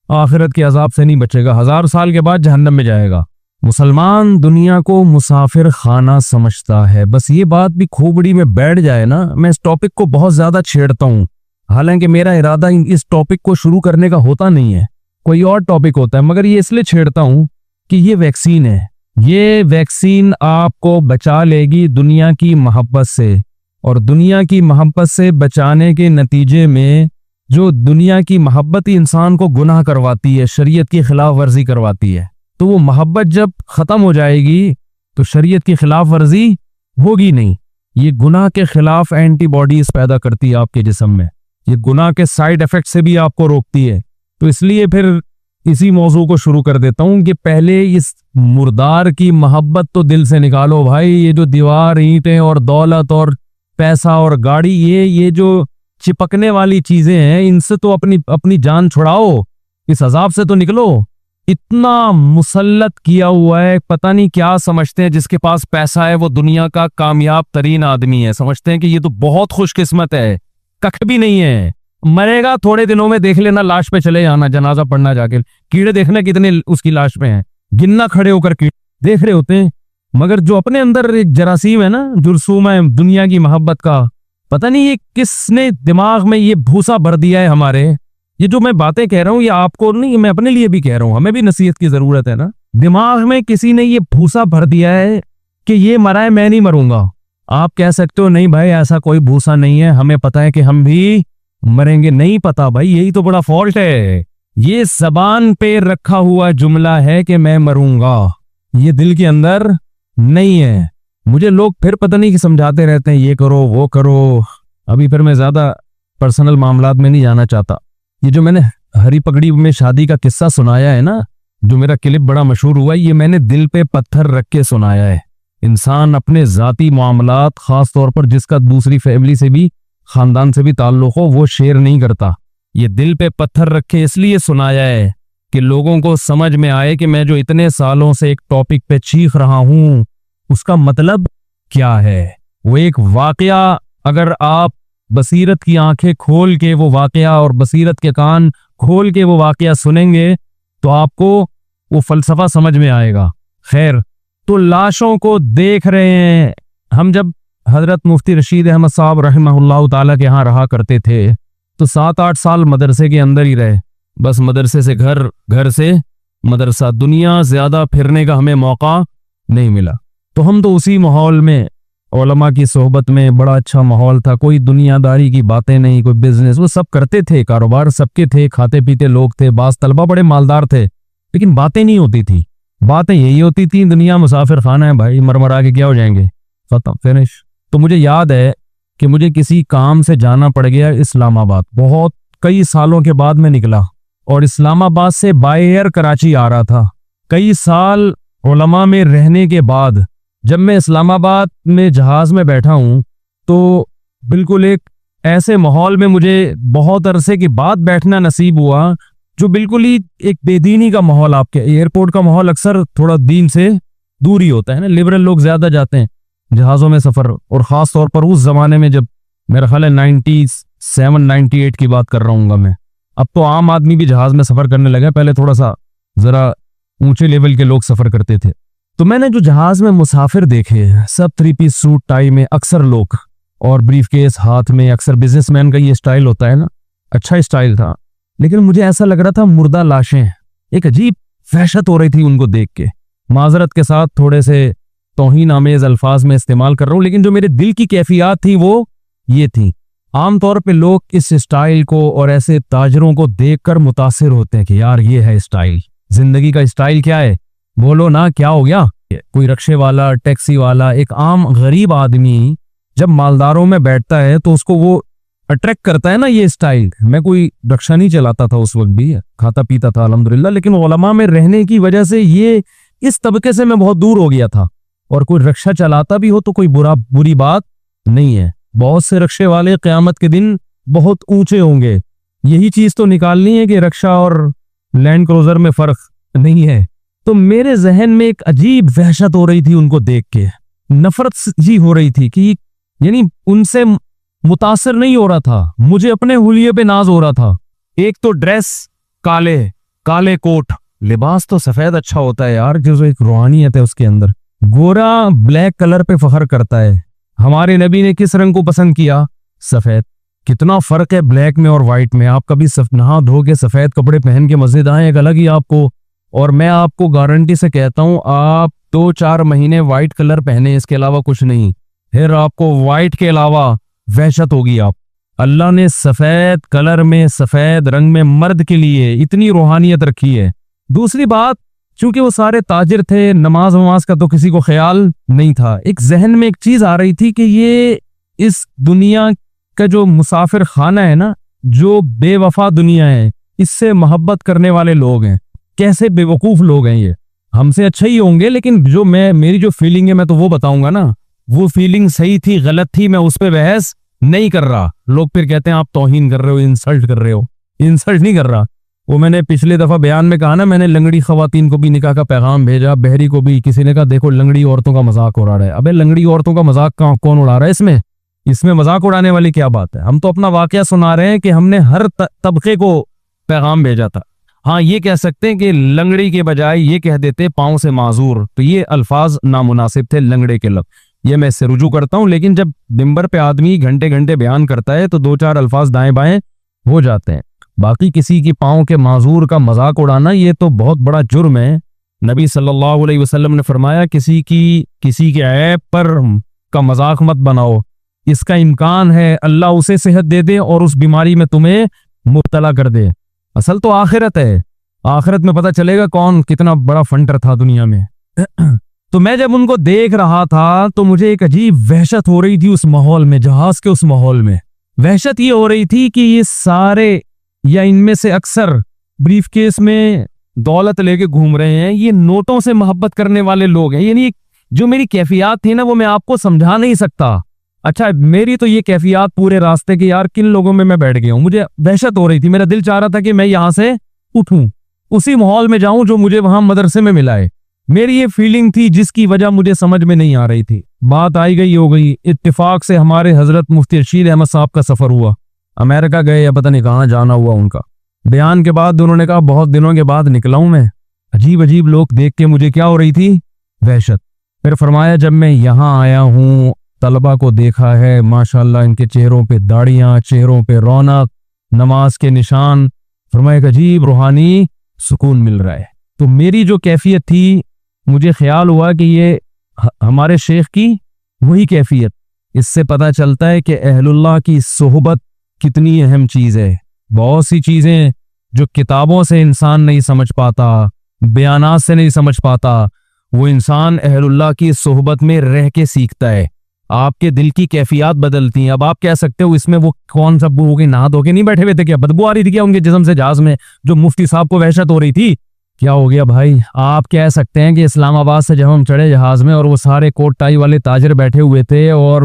आखिरत के अजाब से नहीं बचेगा, 1000 साल के बाद जहन्नम में जाएगा। मुसलमान दुनिया को मुसाफिर खाना समझता है। बस ये बात भी खोपड़ी में बैठ जाए ना। मैं इस टॉपिक को बहुत ज्यादा छेड़ता हूँ, हालांकि मेरा इरादा इस टॉपिक को शुरू करने का होता नहीं है, कोई और टॉपिक होता है, मगर ये इसलिए छेड़ता हूँ कि ये वैक्सीन है। ये वैक्सीन आपको बचा लेगी दुनिया की मोहब्बत से, और दुनिया की मोहब्बत से बचाने के नतीजे में जो दुनिया की मोहब्बत ही इंसान को गुनाह करवाती है, शरीयत की खिलाफ वर्जी करवाती है, तो वो मोहब्बत जब खत्म हो जाएगी तो शरीयत की खिलाफ वर्जी होगी नहीं। ये गुनाह के खिलाफ एंटीबॉडीज पैदा करती है आपके जिस्म में, ये गुनाह के साइड इफेक्ट से भी आपको रोकती है। तो इसलिए फिर इसी मौजू को शुरू कर देता हूं कि पहले इस मुर्दार की मोहब्बत तो दिल से निकालो भाई। ये जो दीवार, ईंटें और दौलत और पैसा और गाड़ी, ये जो चिपकने वाली चीजें हैं, इनसे तो अपनी जान छुड़ाओ, इस अजाब से तो निकलो। इतना मुसल्लत किया हुआ है, पता नहीं क्या समझते हैं, जिसके पास पैसा है वो दुनिया का कामयाब तरीन आदमी है, समझते हैं कि ये तो बहुत खुशकिस्मत है। कख भी नहीं है, मरेगा थोड़े दिनों में, देख लेना लाश पे चले जाना, जनाजा पढ़ना जाके, कीड़े देखना कितने उसकी लाश पे हैं, गिनना खड़े होकर कीड़े देख रहे होते हैं। मगर जो अपने अंदर एक जरासीम है ना, जुर्सूम है दुनिया की मोहब्बत का, पता नहीं ये किसने दिमाग में ये भूसा भर दिया है हमारे। ये जो मैं बातें कह रहा हूँ ये आपको नहीं, मैं अपने लिए भी कह रहा हूँ, हमें भी नसीहत की जरूरत है ना। दिमाग में किसी ने ये भूसा भर दिया है कि ये मरा है, मैं नहीं मरूंगा। आप कह सकते हो नहीं भाई ऐसा कोई भूसा नहीं है, हमें पता है कि हम भी मरेंगे। नहीं पता भाई, यही तो बड़ा फॉल्ट है। ये जबान पे रखा हुआ जुमला है कि मैं मरूंगा, ये दिल के अंदर नहीं है। मुझे लोग फिर पता नहीं कि समझाते रहते हैं ये करो वो करो। अभी फिर मैं ज्यादा पर्सनल मामलात में नहीं जाना चाहता। ये जो मैंने हरी पगड़ी में शादी का किस्सा सुनाया है ना, जो मेरा क्लिप बड़ा मशहूर हुआ, ये मैंने दिल पे पत्थर रख के सुनाया है। इंसान अपने जाती मामलात, खास तौर पर जिसका दूसरी फैमिली से भी, खानदान से भी ताल्लुक हो, वो शेयर नहीं करता। ये दिल पे पत्थर रख के इसलिए सुनाया है कि लोगों को समझ में आए कि मैं जो इतने सालों से एक टॉपिक पे चीख रहा हूं उसका मतलब क्या है। वो एक वाकया, अगर आप बसीरत की आंखें खोल के वो वाकया और बसीरत के कान खोल के वो वाकया सुनेंगे तो आपको वो फलसफा समझ में आएगा। खैर, तो लाशों को देख रहे हैं हम। जब हजरत मुफ्ती रशीद अहमद साहब रहमहुल्लाह ताला के यहाँ रहा करते थे तो 7-8 साल मदरसे के अंदर ही रहे। बस मदरसे से घर, घर से मदरसा, दुनिया ज्यादा फिरने का हमें मौका नहीं मिला। तो हम तो उसी माहौल में, उलमा की सोहबत में, बड़ा अच्छा माहौल था। कोई दुनियादारी की बातें नहीं, कोई बिजनेस, वो सब करते थे, कारोबार सबके थे, खाते पीते लोग थे, बास तलबा बड़े मालदार थे, लेकिन बातें नहीं होती थी। बातें यही होती थी, दुनिया मुसाफिर खाना है भाई, मरमरा के क्या हो जाएंगे, खत्म, फिनिश। तो मुझे याद है कि मुझे किसी काम से जाना पड़ गया इस्लामाबाद। बहुत कई सालों के बाद मैं निकला और इस्लामाबाद से बाय एयर कराची आ रहा था। कई साल उलमा में रहने के बाद जब मैं इस्लामाबाद में जहाज में बैठा हूं तो बिल्कुल एक ऐसे माहौल में मुझे बहुत अरसे के बाद बैठना नसीब हुआ जो बिल्कुल ही एक बेदीनी का माहौल। आपके एयरपोर्ट का माहौल अक्सर थोड़ा दीन से दूर ही होता है ना, लिबरल लोग ज्यादा जाते हैं जहाज़ों में सफ़र, और ख़ास तौर पर उस ज़माने में जब मेरा ख्याल है 97 98 की बात कर रहा हूँ मैं। अब तो आम आदमी भी जहाज़ में सफ़र करने लगा, पहले थोड़ा सा ज़रा ऊंचे लेवल के लोग सफ़र करते थे। तो मैंने जो जहाज़ में मुसाफिर देखे सब 3 पीस सूट टाई में अक्सर लोग, और ब्रीफ केस हाथ में, अक्सर बिजनेसमैन का ये स्टाइल होता है ना, अच्छा स्टाइल था। लेकिन मुझे ऐसा लग रहा था मुर्दा लाशें, एक अजीब वहशत हो रही थी उनको देख के। माजरत के साथ थोड़े से तौहीन आमेज अल्फाज में इस्तेमाल कर रहा हूँ, लेकिन जो मेरे दिल की कैफियत थी वो ये थी। आमतौर पे लोग इस स्टाइल को और ऐसे ताजरों को देखकर मुतासिर होते हैं कि यार ये है स्टाइल, जिंदगी का स्टाइल क्या है, बोलो ना क्या हो गया। कोई रक्शे वाला, टैक्सी वाला, एक आम गरीब आदमी जब मालदारों में बैठता है तो उसको वो अट्रैक्ट करता है ना ये स्टाइल। मैं कोई रक्षा नहीं चलाता था उस वक्त भी, खाता पीता था अल्हम्दुलिल्लाह, लेकिन उलमा में रहने की वजह से ये इस तबके से मैं बहुत दूर हो गया था। और कोई रक्षा चलाता भी हो तो कोई बुरी बात नहीं है। बहुत से रक्षे वाले क़यामत के दिन बहुत ऊंचे होंगे। यही चीज तो निकालनी है कि रक्षा और लैंड क्रूजर में फर्क नहीं है। तो मेरे जहन में एक अजीब वहशत हो रही थी उनको देख के, नफरत जी हो रही थी कि यानी उनसे मुतासर नहीं हो रहा था, मुझे अपने हुलिये पे नाज हो रहा था। एक तो ड्रेस काले कोट, लिबास तो सफेद अच्छा होता है यार, जो एक रूहानियत है उसके अंदर। गोरा ब्लैक कलर पे फखर करता है। हमारे नबी ने किस रंग को पसंद किया? सफेद। कितना फर्क है ब्लैक में और व्हाइट में। आप कभी नहा धो के सफेद कपड़े पहन के मस्जिद आए, एक अलग ही आपको, और मैं आपको गारंटी से कहता हूं आप 2-4 महीने व्हाइट कलर पहने, इसके अलावा कुछ नहीं, फिर आपको व्हाइट के अलावा वहशत होगी। आप अल्लाह ने सफेद कलर में, सफेद रंग में मर्द के लिए इतनी रूहानियत रखी है। दूसरी बात, चूंकि वो सारे ताजिर थे, नमाज वमाज का तो किसी को ख्याल नहीं था। एक जहन में एक चीज आ रही थी कि ये इस दुनिया का जो मुसाफिर खाना है ना, जो बेवफा दुनिया है, इससे मोहब्बत करने वाले लोग हैं, कैसे बेवकूफ लोग हैं ये। हमसे अच्छे ही होंगे, लेकिन जो मेरी जो फीलिंग है मैं तो वो बताऊंगा ना, वो फीलिंग सही थी गलत थी मैं उस पर बहस नहीं कर रहा। लोग फिर कहते हैं आप तौहीन कर रहे हो, इंसल्ट कर रहे हो। इंसल्ट नहीं कर रहा। वो मैंने पिछले दफा बयान में कहा ना, मैंने लंगड़ी खवातीन को भी निकाह का पैगाम भेजा, बहरी को भी। किसी ने कहा देखो लंगड़ी औरतों का मजाक उड़ा रहा है। अबे लंगड़ी औरतों का मजाक कौन उड़ा रहा है? इसमें मजाक उड़ाने वाली क्या बात है? हम तो अपना वाकया सुना रहे हैं कि हमने हर तबके को पैगाम भेजा था। हाँ, ये कह सकते हैं कि लंगड़ी के बजाय ये कह देते पांव से माजूर, तो ये अल्फाज नामुनासिब थे, लंगड़े के लफ्ज। ये मैं इससे रुजू करता हूं, लेकिन जब मिंबर पे आदमी घंटे घंटे बयान करता है तो 2-4 अल्फाज दाएं बाएं हो जाते हैं। बाकी किसी की पांव के माजूर का मजाक उड़ाना ये तो बहुत बड़ा जुर्म है। नबी सल्लल्लाहु अलैहि वसल्लम ने फरमाया किसी के ऐब पर का मजाक मत बनाओ, इसका इम्कान है अल्लाह उसे सेहत दे दे और उस बीमारी में तुम्हें मुब्तला कर दे। असल तो आखिरत है, आखिरत में पता चलेगा कौन कितना बड़ा फंटर था दुनिया में। तो मैं जब उनको देख रहा था तो मुझे एक अजीब वहशत हो रही थी उस माहौल में, जहाज के उस माहौल में। वहशत ये हो रही थी कि ये सारे या इनमें से अक्सर ब्रीफ केस में दौलत लेके घूम रहे हैं, ये नोटों से मोहब्बत करने वाले लोग हैं। यानी जो मेरी कैफियत थी ना, वो मैं आपको समझा नहीं सकता। अच्छा, मेरी तो ये कैफियत पूरे रास्ते की, यार किन लोगों में मैं बैठ गया हूं। मुझे वहशत हो रही थी, मेरा दिल चाह रहा था कि मैं यहां से उठूं, उसी माहौल में जाऊं जो मुझे वहां मदरसे में मिला है। मेरी ये फीलिंग थी जिसकी वजह मुझे समझ में नहीं आ रही थी। बात आई गई हो गई, इत्तेफाक से हमारे हजरत मुफ्ती रशीद अहमद साहब का सफर हुआ। अमेरिका गए या पता नहीं कहाँ जाना हुआ उनका। बयान के बाद उन्होंने कहा बहुत दिनों के बाद निकला हूं मैं। अजीब अजीब लोग देख के मुझे क्या हो रही थी? वहशत। फिर फरमाया जब मैं यहाँ आया हूँ, तलबा को देखा है, माशाल्लाह इनके चेहरों पे दाढ़ियां, चेहरों पे रौनक, नमाज के निशान। फरमाया एक अजीब रूहानी सुकून मिल रहा है। तो मेरी जो कैफियत थी, मुझे ख्याल हुआ कि ये हमारे शेख की वही कैफियत। इससे पता चलता है कि अहलुल्लाह की सोहबत कितनी अहम चीज है। बहुत सी चीजें जो किताबों से इंसान नहीं समझ पाता, बयानात से नहीं समझ पाता, वो इंसान अहलुल्लाह की सोहबत में रह के सीखता है। आपके दिल की कैफियत बदलती हैं। अब आप कह सकते हो इसमें वो कौन सा हो गई, नहा धो के नहीं बैठे हुए थे क्या? बदबू आ रही थी क्या उनके जिस्म से जहाज में, जो मुफ्ती साहब को वहशत हो रही थी? क्या हो गया भाई? आप कह सकते हैं कि इस्लामाबाद से जब हम चढ़े जहाज में और वो सारे कोट टाई वाले ताजर बैठे हुए थे और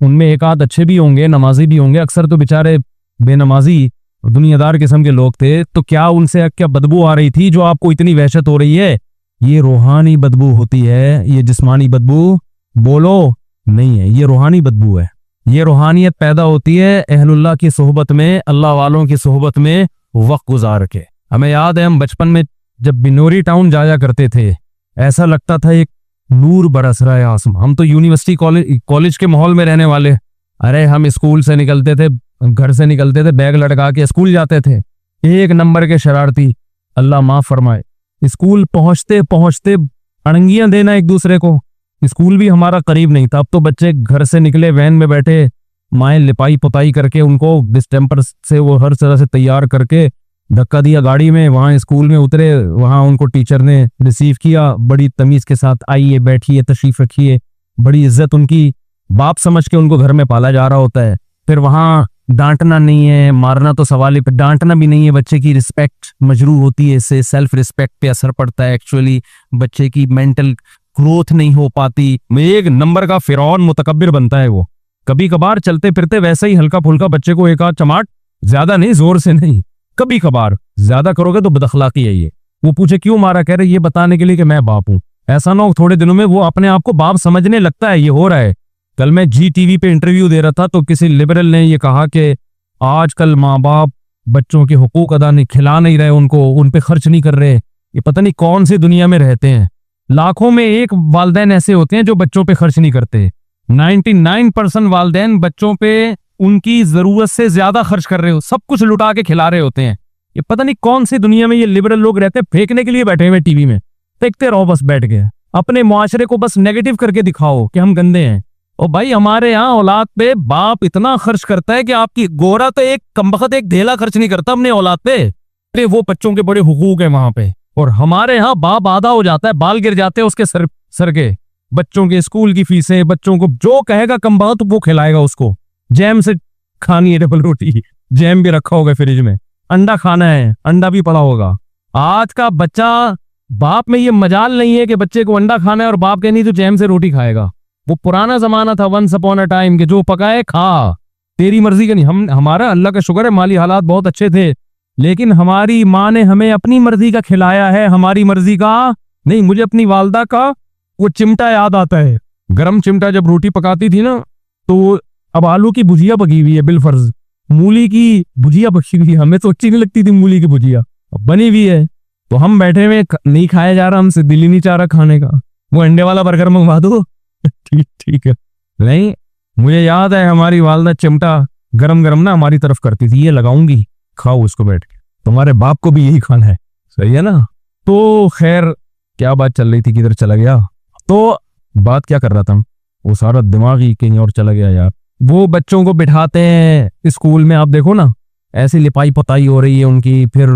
उनमें एक आध अच्छे भी होंगे, नमाजी भी होंगे, अक्सर तो बेचारे बेनमाजी दुनियादार किस्म के लोग थे, तो क्या उनसे क्या बदबू आ रही थी जो आपको इतनी वहशत हो रही है? ये रूहानी बदबू होती है, ये जिस्मानी बदबू बोलो नहीं है, ये रूहानी बदबू है। ये रूहानियत पैदा होती है अहलुल्लाह की सोहबत में, अल्लाह वालों की सोहबत में वक्त गुजार के। हमें याद है हम बचपन में जब बिनोरी टाउन जाया करते थे, ऐसा लगता था एक नूर बरस रहा है आसमान। हम तो यूनिवर्सिटी कॉलेज के माहौल में रहने वाले। अरे हम स्कूल से निकलते थे, घर से निकलते थे, बैग लटका के स्कूल जाते थे, एक नंबर के शरारती, अल्लाह माफ फरमाए। स्कूल पहुंचते पहुंचते अड़ंगियां देना एक दूसरे को। स्कूल भी हमारा करीब नहीं था। अब तो बच्चे घर से निकले, वैन में बैठे, माएँ लिपाई पुताई करके उनको डिस्टेम्पर से वो हर तरह से तैयार करके धक्का दिया गाड़ी में, वहां स्कूल में उतरे, वहां उनको टीचर ने रिसीव किया बड़ी तमीज के साथ, आइए बैठिए तशरीफ रखिए, बड़ी इज्जत उनकी, बाप समझ के उनको घर में पाला जा रहा होता है। फिर वहां डांटना नहीं है, मारना तो सवाल ही, डांटना भी नहीं है, बच्चे की रिस्पेक्ट मजरू होती है, इससे सेल्फ रिस्पेक्ट पे असर पड़ता है। एक्चुअली बच्चे की मेंटल ग्रोथ नहीं हो पाती। एक नंबर का फिरौन मुतकब्बिर बनता है वो। कभी कभार चलते फिरते वैसे ही हल्का फुल्का बच्चे को एक आध चमाट, ज्यादा नहीं, जोर से नहीं, कभी कभार, ज्यादा करोगे तो बदअखलाकी है ये। वो पूछे क्यों मारा, कह रहे ये बताने के लिए कि मैं बाप हूं। ऐसा ना हो थोड़े दिनों में वो अपने आप को बाप समझने लगता है। ये हो रहा है। कल मैं GTV पे इंटरव्यू दे रहा था तो किसी लिबरल ने ये कहा कि आजकल माँ बाप बच्चों के हुकूक अदा नहीं, खिला नहीं रहे उनको, उन पे खर्च नहीं कर रहे। ये पता नहीं कौन सी दुनिया में रहते हैं। लाखों में एक वालिदैन ऐसे होते हैं जो बच्चों पे खर्च नहीं करते। 99% वालिदैन बच्चों पे उनकी जरूरत से ज्यादा खर्च कर रहे हो, सब कुछ लुटा के खिला रहे होते हैं। ये पता नहीं कौन सी दुनिया में ये लिबरल लोग रहते हैं, फेंकने के लिए बैठे हुए टीवी में, देखते रहो बस बैठ के, अपने मुआशरे को बस नेगेटिव करके दिखाओ कि हम गंदे हैं। और भाई हमारे यहाँ औलाद पे बाप इतना खर्च करता है कि आपकी गोरा तो एक कमबख्त एक ढेला खर्च नहीं करता अपने औलाद पे। अरे वो बच्चों के बड़े हुकूक है वहां पे। और हमारे यहाँ बाप आधा हो जाता है, बाल गिर जाते हैं उसके सर के। बच्चों के स्कूल की फीसें, बच्चों को जो कहेगा कमबख्त वो खिलाएगा उसको। जैम से खानी है डबल रोटी, जैम भी रखा होगा फ्रिज में, अंडा खाना है, अंडा भी पड़ा होगा। आज का बच्चा, बाप में ये मजाल नहीं है कि बच्चे को अंडा खाना है और बाप के नहीं तो जैम से रोटी खाएगा। वो पुराना जमाना था, वंस अपॉन अ टाइम, के जो पकाए खा, तेरी मर्जी का नहीं। हमारा अल्लाह का शुक्र है माली हालात बहुत अच्छे थे, लेकिन हमारी माँ ने हमें अपनी मर्जी का खिलाया है, हमारी मर्जी का नहीं। मुझे अपनी वालदा का वो चिमटा याद आता है, गरम चिमटा, जब रोटी पकाती थी ना, तो अब आलू की भुजिया पकी हुई है बिलफर्ज, मूली की भुजिया पकी हुई है, हमें तो अच्छी नहीं लगती थी मूली की भुजिया, अब बनी हुई है तो हम बैठे हुए नहीं खाया जा रहा, हमसे दिल ही नहीं चाह रहा खाने का, वो अंडे वाला बर्गर मंगवा दो। ठीक है। नहीं, मुझे याद है हमारी वालदा चिमटा गरम गरम ना हमारी तरफ करती थी, ये लगाऊंगी, खाओ उसको बैठ के, तुम्हारे बाप को भी यही खाना है, सही है ना। तो खैर क्या बात चल रही थी, किधर चला गया, तो बात क्या कर रहा था, वो सारा दिमाग ही कहीं और चला गया यार। वो बच्चों को बिठाते हैं स्कूल में, आप देखो ना ऐसी लिपाई पुताई हो रही है उनकी, फिर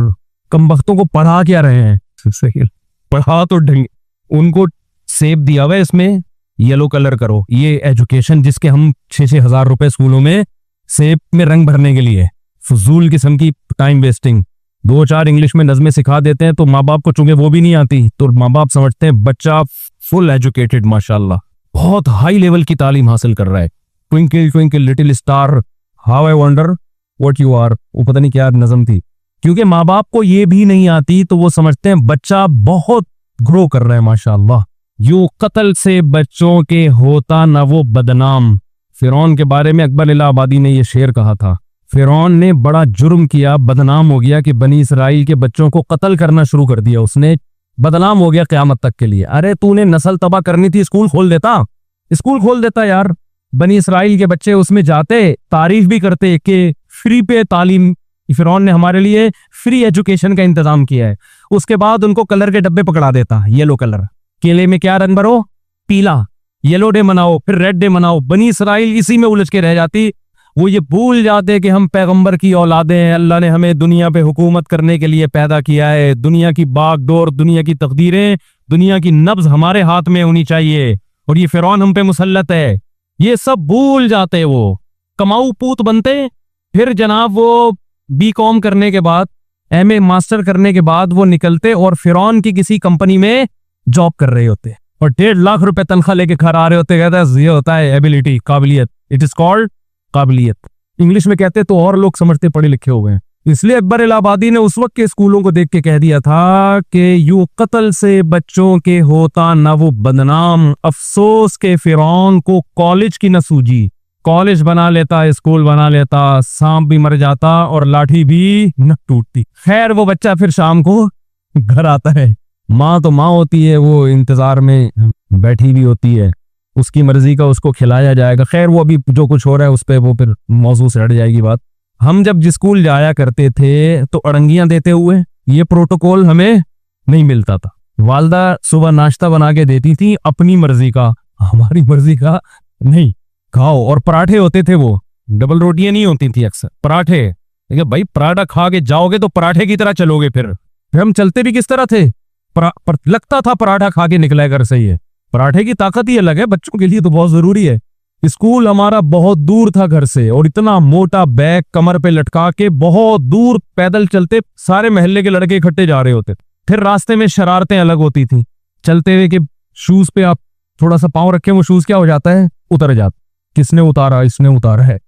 कमबख्तों को पढ़ा क्या रहे हैं, सही पढ़ा तो ढंग, उनको सेब दिया हुआ है इसमें येलो कलर करो, ये एजुकेशन जिसके हम 6-6 हजार रुपए स्कूलों में सेब में रंग भरने के लिए, फजूल किस्म की टाइम वेस्टिंग। 2-4 इंग्लिश में नज़में सिखा देते हैं तो माँ बाप को चूंकि वो भी नहीं आती, तो माँ बाप समझते हैं बच्चा फुल एजुकेटेड, माशाल्लाह बहुत हाई लेवल की तालीम हासिल कर रहा है। Twinkle twinkle little star how I wonder what you are, वो पता नहीं क्या नज़म थी। क्योंकि माँ बाप को ये भी नहीं आती तो वो समझते हैं बच्चा बहुत ग्रो कर रहा है माशाल्लाह। यूं कत्ल से बच्चों के होता न वो बदनाम। फिरौन के बारे में अकबर इलाहाबादी ने यह शेर कहा था, फिरौन ने बड़ा जुर्म किया, बदनाम हो गया कि बनी इसराइल के बच्चों को कत्ल करना शुरू कर दिया उसने, बदनाम हो गया क़यामत तक के लिए। अरे तूने नस्ल तबाह करनी थी, स्कूल खोल देता, स्कूल खोल देता यार। बनी इसराइल के बच्चे उसमें जाते, तारीफ भी करते कि फ्री पे तालीम, फिरौन ने हमारे लिए फ्री एजुकेशन का इंतजाम किया है। उसके बाद उनको कलर के डब्बे पकड़ा देता, येलो कलर, केले में क्या रंग भरो, पीला, येलो डे मनाओ, फिर रेड डे मनाओ। बनी इसराइल इसी में उलझ के रह जाती। वो ये भूल जाते कि हम पैगंबर की औलादे हैं, अल्लाह ने हमें दुनिया पे हुकूमत करने के लिए पैदा किया है। दुनिया की बागडोर, दुनिया की तकदीरें, दुनिया की नब्ज हमारे हाथ में होनी चाहिए, और ये फिरौन हम पे मुसल्लत है। ये सब भूल जाते, वो कमाऊ पूत बनते। फिर जनाब वो बीकॉम करने के बाद, एमए मास्टर करने के बाद वो निकलते और फिरौन की किसी कंपनी में जॉब कर रहे होते और 1.5 लाख रुपए तनख्वाह लेके घर आ रहे होते। कहता है ये होता है एबिलिटी, काबिलियत। इट इज कॉल्ड काबिलियत। इंग्लिश में कहते तो और लोग समझते पढ़े लिखे हुए हैं। इसलिए अकबर इलाहाबादी ने उस वक्त के स्कूलों को देख के कह दिया था कि यूं कत्ल से बच्चों के होता न वो बदनाम, अफसोस के फिरौन को कॉलेज की न सूझी। कॉलेज बना लेता, स्कूल बना लेता, सांप भी मर जाता और लाठी भी न टूटती। खैर वो बच्चा फिर शाम को घर आता है, माँ तो माँ होती है, वो इंतजार में बैठी भी होती है, उसकी मर्जी का उसको खिलाया जाएगा। खैर वो अभी जो कुछ हो रहा है उस पर वो फिर मौजू से हट जाएगी बात। हम जब जिस स्कूल जाया करते थे तो अड़ंगियां देते हुए ये प्रोटोकॉल हमें नहीं मिलता था। वालदा सुबह नाश्ता बना के देती थी अपनी मर्जी का, हमारी मर्जी का नहीं। खाओ, और पराठे होते थे, वो डबल रोटियां नहीं होती थी, अक्सर पराठे। देखिए भाई, पराठा खा के जाओगे तो पराठे की तरह चलोगे। फिर हम चलते भी किस तरह थे, पर लगता था पराठा खा के निकला है घर से। ही पराठे की ताकत ही अलग है, बच्चों के लिए तो बहुत जरूरी है। स्कूल हमारा बहुत दूर था घर से और इतना मोटा बैग कमर पे लटका के बहुत दूर पैदल चलते, सारे मोहल्ले के लड़के इकट्ठे जा रहे होते। फिर रास्ते में शरारतें अलग होती थी चलते हुए कि शूज पे आप थोड़ा सा पांव रखें, वो शूज क्या हो जाता है, उतर जाता। किसने उतारा, इसने उतारा है,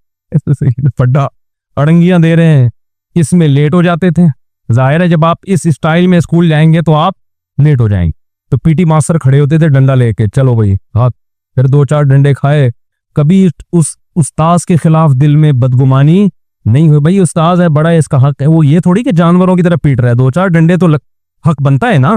फड्डा अड़ंगियां दे रहे हैं, इसमें लेट हो जाते थे। जाहिर है जब आप इस स्टाइल में स्कूल जाएंगे तो आप लेट हो जाएंगे। तो पीटी मास्टर खड़े होते थे डंडा लेके, चलो भाई हाथ। फिर 2-4 डंडे खाए। कभी उस उस्ताद के खिलाफ दिल में बदगुमानी नहीं हुई, भाई उस्ताद है, बड़ा है, इसका हक है। वो ये थोड़ी कि जानवरों की तरह पीट रहा है, 2-4 डंडे तो हक बनता है ना।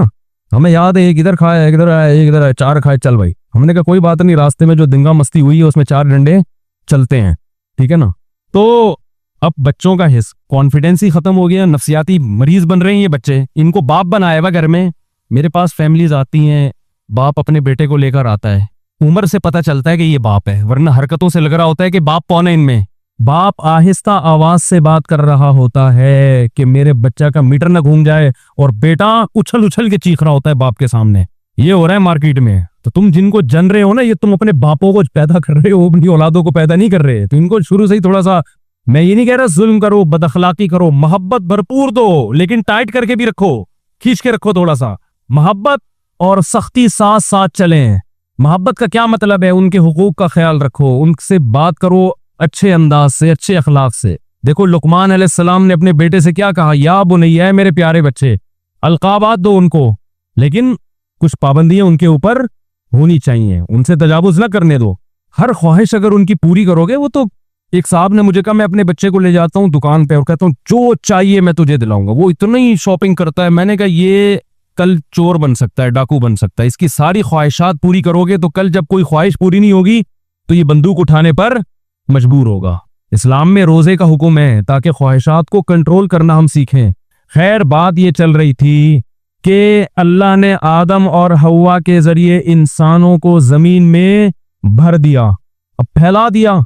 हमें याद है एक इधर खाया, एक इधर आया, एक इधर आया, 4 खाए, चल भाई। हमने कहा कोई बात नहीं, रास्ते में जो दिंगा मस्ती हुई है उसमें 4 डंडे चलते हैं, ठीक है ना। तो अब बच्चों का कॉन्फिडेंस ही खत्म हो गया, नफसियाती मरीज बन रहे हैं ये बच्चे। इनको बाप बनाया हुआ घर में। मेरे पास फैमिलीज आती हैं, बाप अपने बेटे को लेकर आता है, उम्र से पता चलता है कि ये बाप है, वरना हरकतों से लग रहा होता है कि बाप कौन है इनमें। बाप आहिस्ता आवाज से बात कर रहा होता है कि मेरे बच्चा का मीटर न घूम जाए, और बेटा उछल उछल के चीख रहा होता है बाप के सामने। ये हो रहा है मार्केट में। तो तुम जिनको जन रहे हो ना, ये तुम अपने बापों को पैदा कर रहे हो, अपनी औलादों को पैदा नहीं कर रहे। तो इनको शुरू से ही थोड़ा सा, मैं ये नहीं कह रहा जुल्म करो, बदअखलाकी करो, मोहब्बत भरपूर दो, लेकिन टाइट करके भी रखो, खींच के रखो थोड़ा सा। मोहब्बत और सख्ती साथ साथ चलें। मोहब्बत का क्या मतलब है, उनके हुकूक का ख्याल रखो, उनसे बात करो अच्छे अंदाज से, अच्छे अखलाक से। देखो लुकमान अलैहिस्सलाम ने अपने बेटे से क्या कहा, या बुनैया, मेरे प्यारे बच्चे। अलकाबात दो उनको, लेकिन कुछ पाबंदियां उनके ऊपर होनी चाहिए, उनसे तजावुज ना करने दो। हर ख्वाहिश अगर उनकी पूरी करोगे, वो तो एक साहब ने मुझे कहा, मैं अपने बच्चे को ले जाता हूँ दुकान पे और कहता हूँ जो चाहिए मैं तुझे दिलाऊंगा, वो इतना ही शॉपिंग करता है। मैंने कहा ये कल चोर बन सकता है, डाकू बन सकता है। इसकी सारी ख्वाहिशात पूरी करोगे तो कल जब कोई ख्वाहिश पूरी नहीं होगी तो ये बंदूक उठाने पर मजबूर होगा। इस्लाम में रोजे का हुक्म है ताकि ख्वाहिशात को कंट्रोल करना हम सीखें। खैर बात ये चल रही थी कि अल्लाह ने आदम और हव्वा के जरिए इंसानों को जमीन में भर दिया, अब फैला दिया।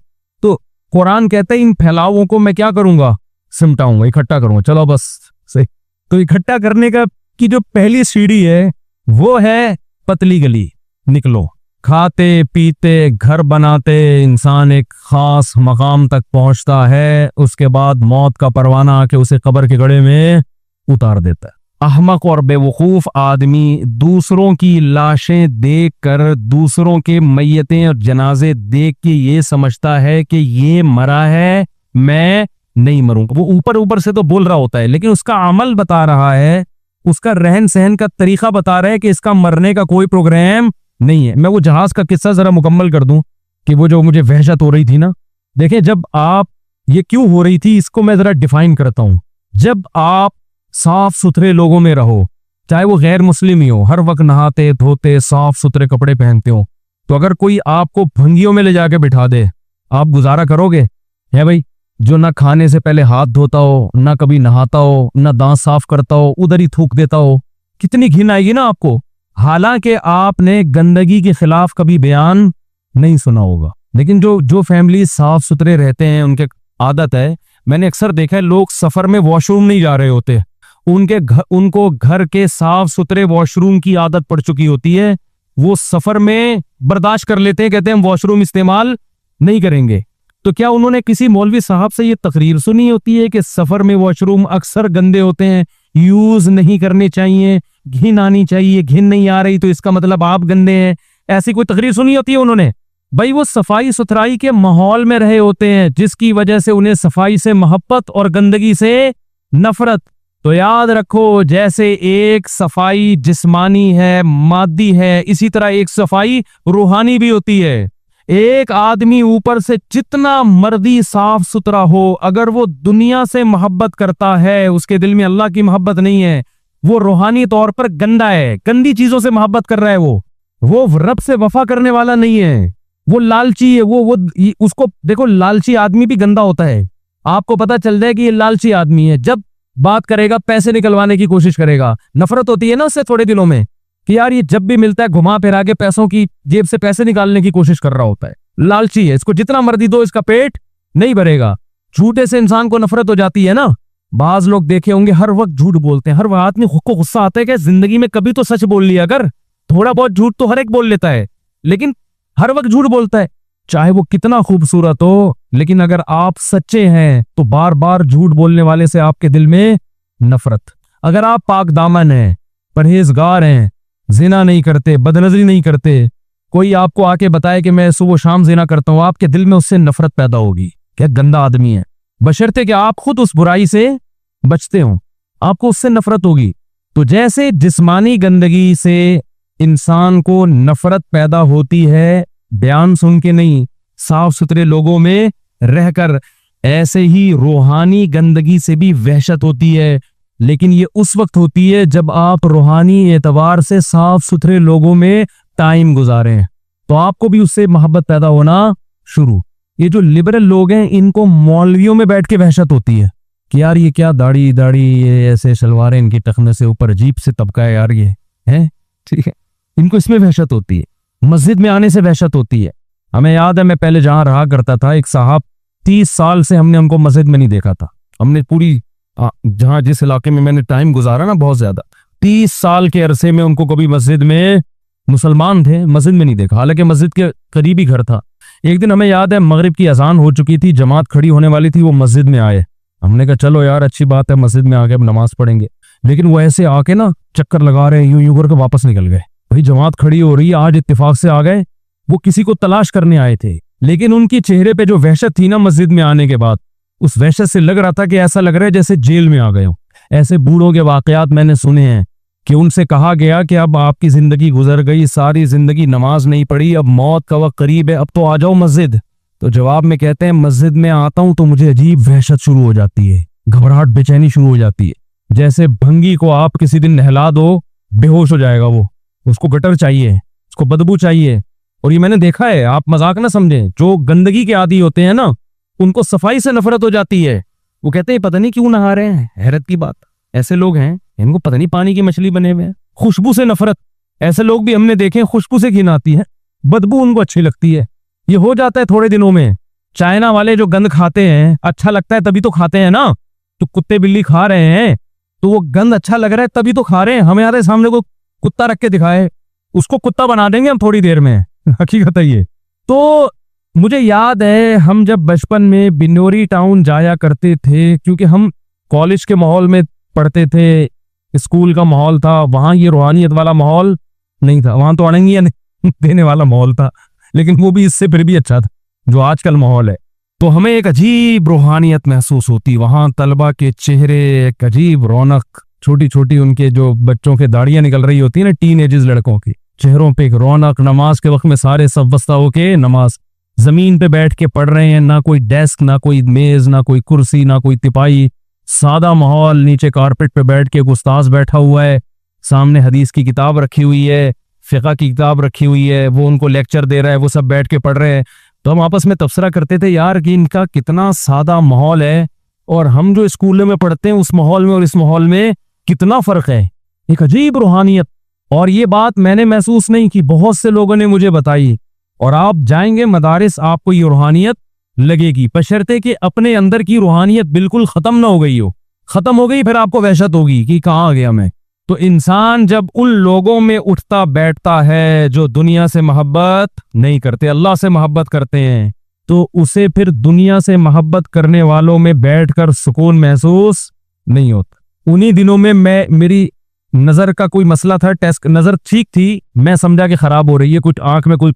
तो कुरान कहता है इन फैलावों को मैं क्या करूंगा, सिमटाऊंगा, इकट्ठा करूंगा। चलो बस सही। तो इकट्ठा करने का की जो पहली सीढ़ी है वो है पतली गली। निकलो, खाते पीते घर बनाते इंसान एक खास मकाम तक पहुंचता है, उसके बाद मौत का परवाना आके उसे कब्र के गड्ढे में उतार देता है। अहमक और बेवकूफ आदमी दूसरों की लाशें देखकर, दूसरों के मैयतें और जनाजे देख के ये समझता है कि ये मरा है, मैं नहीं मरूंगा। वो ऊपर ऊपर से तो बोल रहा होता है, लेकिन उसका अमल बता रहा है, उसका रहन सहन का तरीका बता रहा है कि इसका मरने का कोई प्रोग्राम नहीं है। मैं वो जहाज का किस्सा जरा मुकम्मल कर दूं कि वो जो मुझे वहशत हो रही थी ना, देखें जब आप, ये क्यों हो रही थी इसको मैं जरा डिफाइन करता हूं। जब आप साफ सुथरे लोगों में रहो, चाहे वो गैर मुस्लिम ही हो, हर वक्त नहाते धोते साफ सुथरे कपड़े पहनते हो, तो अगर कोई आपको भंगियों में ले जाके बिठा दे, आप गुजारा करोगे? है भाई, जो ना खाने से पहले हाथ धोता हो, ना कभी नहाता हो, ना दांत साफ करता हो, उधर ही थूक देता हो, कितनी घिन आएगी ना आपको। हालांकि आपने गंदगी के खिलाफ कभी बयान नहीं सुना होगा, लेकिन जो फैमिली साफ सुथरे रहते हैं उनके आदत है, मैंने अक्सर देखा है लोग सफर में वॉशरूम नहीं जा रहे होते, उनको घर के साफ सुथरे वॉशरूम की आदत पड़ चुकी होती है, वो सफर में बर्दाश्त कर लेते हैं, कहते हैं हम वॉशरूम इस्तेमाल नहीं करेंगे। तो क्या उन्होंने किसी मौलवी साहब से ये तकरीर सुनी होती है कि सफर में वॉशरूम अक्सर गंदे होते हैं, यूज नहीं करने चाहिए, घिन आनी चाहिए, घिन नहीं आ रही तो इसका मतलब आप गंदे हैं? ऐसी कोई तकरीर सुनी होती है उन्होंने? भाई वो सफाई सुथराई के माहौल में रहे होते हैं, जिसकी वजह से उन्हें सफाई से मोहब्बत और गंदगी से नफरत। तो याद रखो, जैसे एक सफाई जिस्मानी है, मादी है, इसी तरह एक सफाई रूहानी भी होती है। एक आदमी ऊपर से जितना मर्दी साफ सुथरा हो, अगर वो दुनिया से मोहब्बत करता है, उसके दिल में अल्लाह की मोहब्बत नहीं है, वो रूहानी तौर पर गंदा है, गंदी चीजों से मोहब्बत कर रहा है, वो रब से वफा करने वाला नहीं है, वो लालची है। वो उसको देखो, लालची आदमी भी गंदा होता है। आपको पता चल जाए कि ये लालची आदमी है, जब बात करेगा पैसे निकलवाने की कोशिश करेगा। नफरत होती है ना उससे थोड़े दिनों में कि यार ये जब भी मिलता है घुमा फिरा के पैसों की जेब से पैसे निकालने की कोशिश कर रहा होता है। लालची है, इसको जितना मर्जी दो इसका पेट नहीं भरेगा। झूठे से इंसान को नफरत हो जाती है ना। बाज लोग देखे होंगे हर वक्त झूठ बोलते हैं, हर वक्त आदमी खुद को गुस्सा आता है कि जिंदगी में कभी तो सच बोल लिया अगर। थोड़ा बहुत झूठ तो हर एक बोल लेता है, लेकिन हर वक्त झूठ बोलता है, चाहे वो कितना खूबसूरत हो। लेकिन अगर आप सच्चे हैं तो बार बार झूठ बोलने वाले से आपके दिल में नफरत। अगर आप पाक दामन हैं, परहेजगार हैं, जिना नहीं करते, बदनजरी नहीं करते, कोई आपको आके बताए कि मैं सुबह शाम जिना करता हूं, आपके दिल में उससे नफरत पैदा होगी, क्या गंदा आदमी है। बशर्ते कि आप खुद उस बुराई से बचते हो, आपको उससे नफरत होगी। तो जैसे जिस्मानी गंदगी से इंसान को नफरत पैदा होती है, बयान सुन के नहीं, साफ सुथरे लोगों में रहकर, ऐसे ही रूहानी गंदगी से भी वहशत होती है। लेकिन ये उस वक्त होती है जब आप रूहानी एतबार से साफ सुथरे लोगों में टाइम गुजारें, तो आपको भी उससे मोहब्बत पैदा होना शुरू। ये जो लिबरल लोग हैं, इनको मौलवियों में बैठ के वहशत होती है कि यार ये क्या दाढ़ी दाढ़ी, ये ऐसे शलवारें इनकी टखने से ऊपर अजीब से तबका है यार, ये है ठीक है। इनको इसमें वहशत होती है, मस्जिद में आने से वहशत होती है। हमें याद है, मैं पहले जहां रहा करता था, एक साहब 30 साल से हमने उनको मस्जिद में नहीं देखा था। हमने पूरी जहां जिस इलाके में मैंने टाइम गुजारा ना, बहुत ज्यादा 30 साल के अरसे में उनको कभी मस्जिद में, मुसलमान थे, मस्जिद में नहीं देखा, हालांकि मस्जिद के करीबी घर था। एक दिन हमें याद है मगरिब की अजान हो चुकी थी, जमात खड़ी होने वाली थी, वो मस्जिद में आए। हमने कहा चलो यार अच्छी बात है, मस्जिद में आ गए, नमाज पढ़ेंगे। लेकिन वो ऐसे आके ना चक्कर लगा रहे, यूं यूं करके वापस निकल गए। भाई जमात खड़ी हो रही है, आज इत्तेफाक से आ गए, वो किसी को तलाश करने आए थे। लेकिन उनकी चेहरे पे जो वहशत थी ना मस्जिद में आने के बाद, उस वहशत से लग रहा था कि ऐसा लग रहा है जैसे जेल में आ गए हो। ऐसे बूढ़ों के वाकयात मैंने सुने हैं कि उनसे कहा गया कि अब आपकी जिंदगी गुजर गई, सारी जिंदगी नमाज नहीं पढ़ी, अब मौत का वक्त करीब है, अब तो आ जाओ मस्जिद। तो जवाब में कहते हैं मस्जिद में आता हूं तो मुझे अजीब वहशत शुरू हो जाती है, घबराहट बेचैनी शुरू हो जाती है। जैसे भंगी को आप किसी दिन नहला दो, बेहोश हो जाएगा वो, उसको गटर चाहिए, उसको बदबू चाहिए। और ये मैंने देखा है, आप मजाक ना समझें, जो गंदगी के आदी होते हैं ना, उनको सफाई से नफरत हो जाती है। वो कहते हैं पता नहीं क्यों नहा रहे हैं, हैरत की बात, ऐसे लोग हैं, इनको पता नहीं पानी की मछली बने हुए हैं। खुशबू से नफरत, ऐसे लोग भी हमने देखे, खुशबू से घिन आती है, बदबू उनको अच्छी लगती है। ये हो जाता है थोड़े दिनों में। चाइना वाले जो गंद खाते हैं, अच्छा लगता है तभी तो खाते हैं ना। तो कुत्ते बिल्ली खा रहे हैं तो वो गंद अच्छा लग रहा है तभी तो खा रहे हैं। हमारे सामने को कुत्ता रख के दिखाए, उसको कुत्ता बना देंगे हम थोड़ी देर में। हकीकत है ये। तो मुझे याद है हम जब बचपन में बिनोरी टाउन जाया करते थे, क्योंकि हम कॉलेज के माहौल में पढ़ते थे, स्कूल का माहौल था, वहां ये रूहानियत वाला माहौल नहीं था, वहां तो अड़ंगियां देने वाला माहौल था, लेकिन वो भी इससे फिर भी अच्छा था जो आजकल माहौल है। तो हमें एक अजीब रूहानियत महसूस होती वहां, तलबा के चेहरे एक अजीब रौनक, छोटी छोटी उनके जो बच्चों के दाढ़ियां निकल रही होती है ना, टीन एजेस लड़कों की, चेहरों पे एक रौनक। नमाज के वक्त में सारे सब वस्ता होके नमाज, जमीन पे बैठ के पढ़ रहे हैं, ना कोई डेस्क, ना कोई मेज, ना कोई कुर्सी, ना कोई तिपाई, सादा माहौल। नीचे कारपेट पे बैठ के एक उस्ताद बैठा हुआ है, सामने हदीस की किताब रखी हुई है, फिक़ह की किताब रखी हुई है, वो उनको लेक्चर दे रहा है, वो सब बैठ के पढ़ रहे हैं। तो हम आपस में तबसरा करते थे यार कि इनका कितना सादा माहौल है, और हम जो स्कूलों में पढ़ते हैं उस माहौल में और इस माहौल में कितना फर्क है, एक अजीब रूहानियत। और ये बात मैंने महसूस नहीं की, बहुत से लोगों ने मुझे बताई। और आप जाएंगे मदारिस, आपको ये रूहानियत लगेगी, बशर्ते कि अपने अंदर की रूहानियत बिल्कुल खत्म ना हो गई हो। खत्म हो गई फिर आपको वहशत होगी कि कहाँ आ गया मैं। तो इंसान जब उन लोगों में उठता बैठता है जो दुनिया से मोहब्बत नहीं करते, अल्लाह से मोहब्बत करते हैं, तो उसे फिर दुनिया से मोहब्बत करने वालों में बैठकर सुकून महसूस नहीं होता। उन्हीं दिनों में मेरी नजर का कोई मसला था, टेस्ट नजर ठीक थी, मैं समझा कि खराब हो रही है, कुछ आंख में कुछ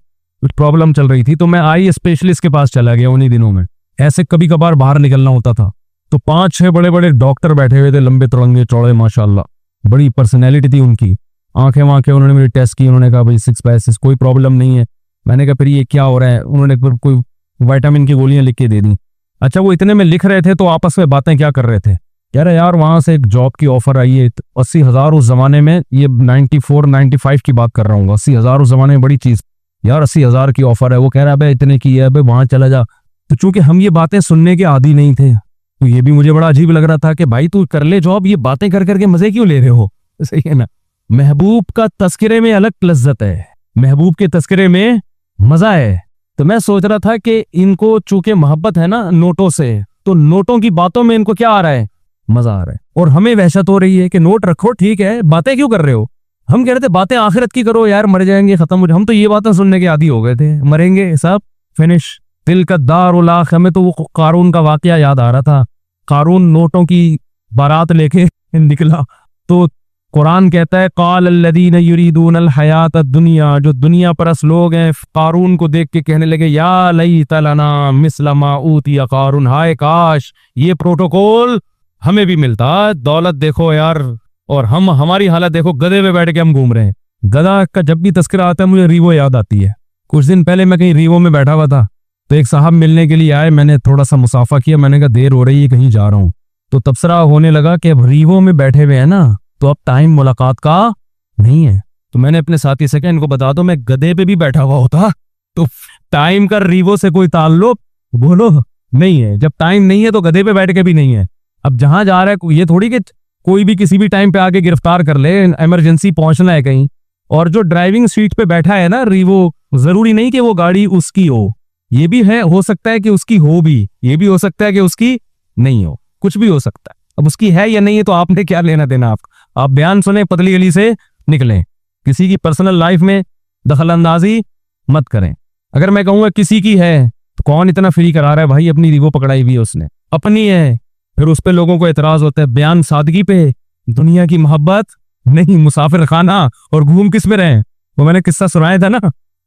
प्रॉब्लम चल रही थी, तो मैं आई स्पेशलिस्ट के पास चला गया उन्हीं दिनों में। ऐसे कभी कभार बाहर निकलना होता था तो 5-6 बड़े बड़े डॉक्टर बैठे हुए थे, लंबे तुरंगे चौड़े, माशाल्लाह, बड़ी पर्सनैलिटी थी उनकी। आंखें वांखें उन्होंने मेरी टेस्ट की, उन्होंने कहा भाई 6/6 कोई प्रॉब्लम नहीं है। मैंने कहा फिर ये क्या हो रहा है, उन्होंने फिर कोई विटामिन की गोलियां लिख के दे दी। अच्छा, वो इतने में लिख रहे थे तो आपस में बातें क्या कर रहे थे, कह रहे यार वहां से एक जॉब की ऑफर आई है 80,000 उस जमाने में, ये 94-95 की बात कर रहा हूँ, 80,000 उस जमाने में बड़ी चीज यार, 80,000 की ऑफर है। वो कह रहा है इतने की है, वहां चला जा। तो चूंकि हम ये बातें सुनने के आदी नहीं थे तो ये भी मुझे बड़ा अजीब लग रहा था कि भाई तू कर ले जॉब, ये बातें कर करके मजे क्यों ले रहे हो, सही है ना। महबूब का तस्करे में अलग लज्जत है, महबूब के तस्करे में मजा है। तो मैं सोच रहा था कि इनको चूंकि मोहब्बत है ना नोटों से, तो नोटों की बातों में इनको क्या आ रहा है, मजा आ रहा है। और हमें वहशत हो रही है कि नोट रखो ठीक है, बातें क्यों कर रहे हो। हम कह रहे थे बातें आखिरत की करो यार, मर जाएंगे, खत्म हो जाए। हम तो ये बातें सुनने के आदी हो गए थे, मरेंगे सब, फिनिश, दिल का दारुल आख। हमें तो वो कारून का वाकया याद आ रहा था। कारून नोटों की बारात लेके निकला तो कुरान कहता है काल अल्लदीना युरीदूनल हयात दुनिया, जो दुनिया परस लोग हैं कारून को देख के कहने लगे या लैता लना मिस्ला मा ऊतिया कारून, हाय काश ये प्रोटोकॉल हमें भी मिलता। दौलत देखो यार, और हम हमारी हालत देखो, गधे पे बैठ के हम घूम रहे हैं। गधा का जब भी तस्करा आता है मुझे रीवो याद आती है। कुछ दिन पहले मैं कहीं रीवो में बैठा हुआ था तो एक साहब मिलने के लिए आए, मैंने थोड़ा सा मुसाफा किया, मैंने कहा देर हो रही है कहीं जा रहा हूँ। तो तबसरा होने लगा कि अब रीवो में बैठे हुए हैं ना तो अब टाइम मुलाकात का नहीं है। तो मैंने अपने साथी से कहा इनको बता दो मैं गधे पे भी बैठा हुआ होता तो टाइम का रीवो से कोई ताल्लुक बोलो नहीं है। जब टाइम नहीं है तो गधे पे बैठ के भी नहीं है। अब जहां जा रहा है ये थोड़ी कि कोई भी किसी भी टाइम पे आके गिरफ्तार कर ले, इमरजेंसी पहुंचना है कहीं। और जो ड्राइविंग सीट पे बैठा है ना रीवो, जरूरी नहीं कि वो गाड़ी उसकी हो, ये भी है, हो सकता है कि उसकी हो भी, ये भी हो सकता है कि उसकी नहीं हो, कुछ भी हो सकता है। अब उसकी है या नहीं है तो आपने क्या लेना देना। आप बयान सुने, पतली गली से निकलें, किसी की पर्सनल लाइफ में दखल अंदाजी मत करें। अगर मैं कहूंगा किसी की है तो कौन इतना फ्री करा रहा है भाई, अपनी रीवो पकड़ाई हुई है उसने, अपनी है, फिर उस पे लोगों को एतराज होता है। बयान सादगी पे, दुनिया की मोहब्बत नहीं, मुसाफिर खाना, और घूम किस में रहे। वो मैंने किस्सा सुनाया था ना,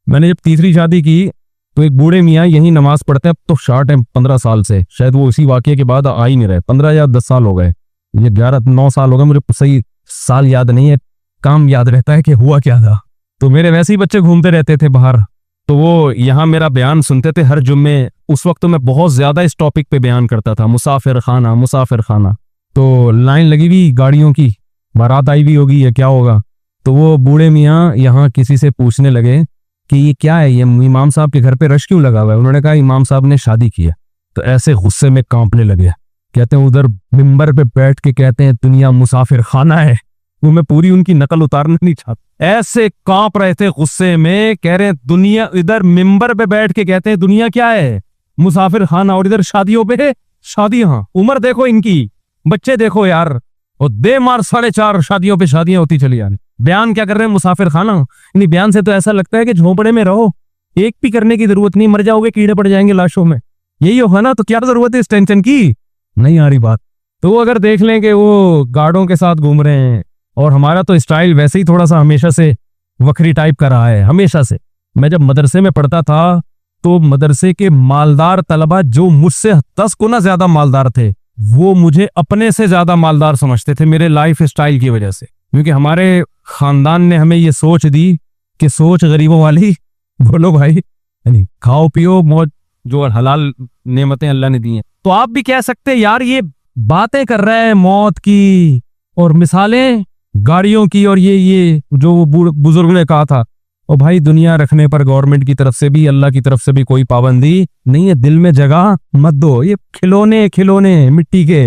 मैंने जब तीसरी शादी की तो एक बूढ़े मियाँ यही नमाज पढ़ते हैं, अब तो शार्ट है 15 साल से, शायद वो इसी वाकये के बाद आ ही नहीं रहे, 15 या 10 साल हो गए, ये 11-9 साल हो गए, मुझे सही साल याद नहीं है, काम याद रहता है कि हुआ क्या था। तो मेरे वैसे ही बच्चे घूमते रहते थे बाहर, तो वो यहाँ मेरा बयान सुनते थे हर जुम्मे। उस वक्त तो मैं बहुत ज्यादा इस टॉपिक पे बयान करता था, मुसाफिर खाना, मुसाफिर खाना। तो लाइन लगी हुई गाड़ियों की, बारात आई हुई होगी या क्या होगा। तो वो बूढ़े मियाँ यहाँ किसी से पूछने लगे कि ये क्या है, ये इमाम साहब के घर पे रश क्यों लगा हुआ है। उन्होंने कहा इमाम साहब ने शादी की है। तो ऐसे गुस्से में कांपने लगे, कहते हैं उधर मिंबर पे बैठ के कहते हैं दुनिया मुसाफिर खाना है। वो मैं पूरी उनकी नकल उतारना नहीं चाहता, ऐसे कांप रहे थे गुस्से में, कह रहे हैं दुनिया, इधर मिंबर पे बैठ के कहते हैं दुनिया क्या है, मुसाफिर खाना, और इधर शादियों पे शादियां। उम्र देखो इनकी, बच्चे देखो यार, और दे मार 4.5 शादियों पे शादियां होती चली आ रही। बयान क्या कर रहे हैं, मुसाफिर खाना। इन बयान से तो ऐसा लगता है कि झोंपड़े में रहो, एक भी करने की जरूरत नहीं, मर जाओगे, कीड़े पड़ जाएंगे लाशों में, यही होगा ना, तो क्या जरूरत है इस टेंशन की। नहीं आ रही बात। तो वो अगर देख लें कि वो गार्डों के साथ घूम रहे हैं, और हमारा तो स्टाइल वैसे ही थोड़ा सा हमेशा से वक्री टाइप का रहा है, हमेशा से। मैं जब मदरसे में पढ़ता था तो मदरसे के मालदार तलबा जो मुझसे 10 गुना ज्यादा मालदार थे, वो मुझे अपने से ज्यादा मालदार समझते थे मेरे लाइफ स्टाइल की वजह से, क्योंकि हमारे खानदान ने हमें ये सोच दी कि सोच गरीबों वाली, बोलो भाई, यानी खाओ पियो मौज, जो हलाल नेमतें अल्लाह ने दी हैं। तो आप भी कह सकते हैं यार ये बातें कर रहे हैं मौत की, और मिसालें गाड़ियों की, और ये जो बुजुर्ग ने कहा था। और भाई दुनिया रखने पर गवर्नमेंट की तरफ से भी, अल्लाह की तरफ से भी कोई पाबंदी नहीं है, दिल में जगह मत दो। ये खिलौने मिट्टी के,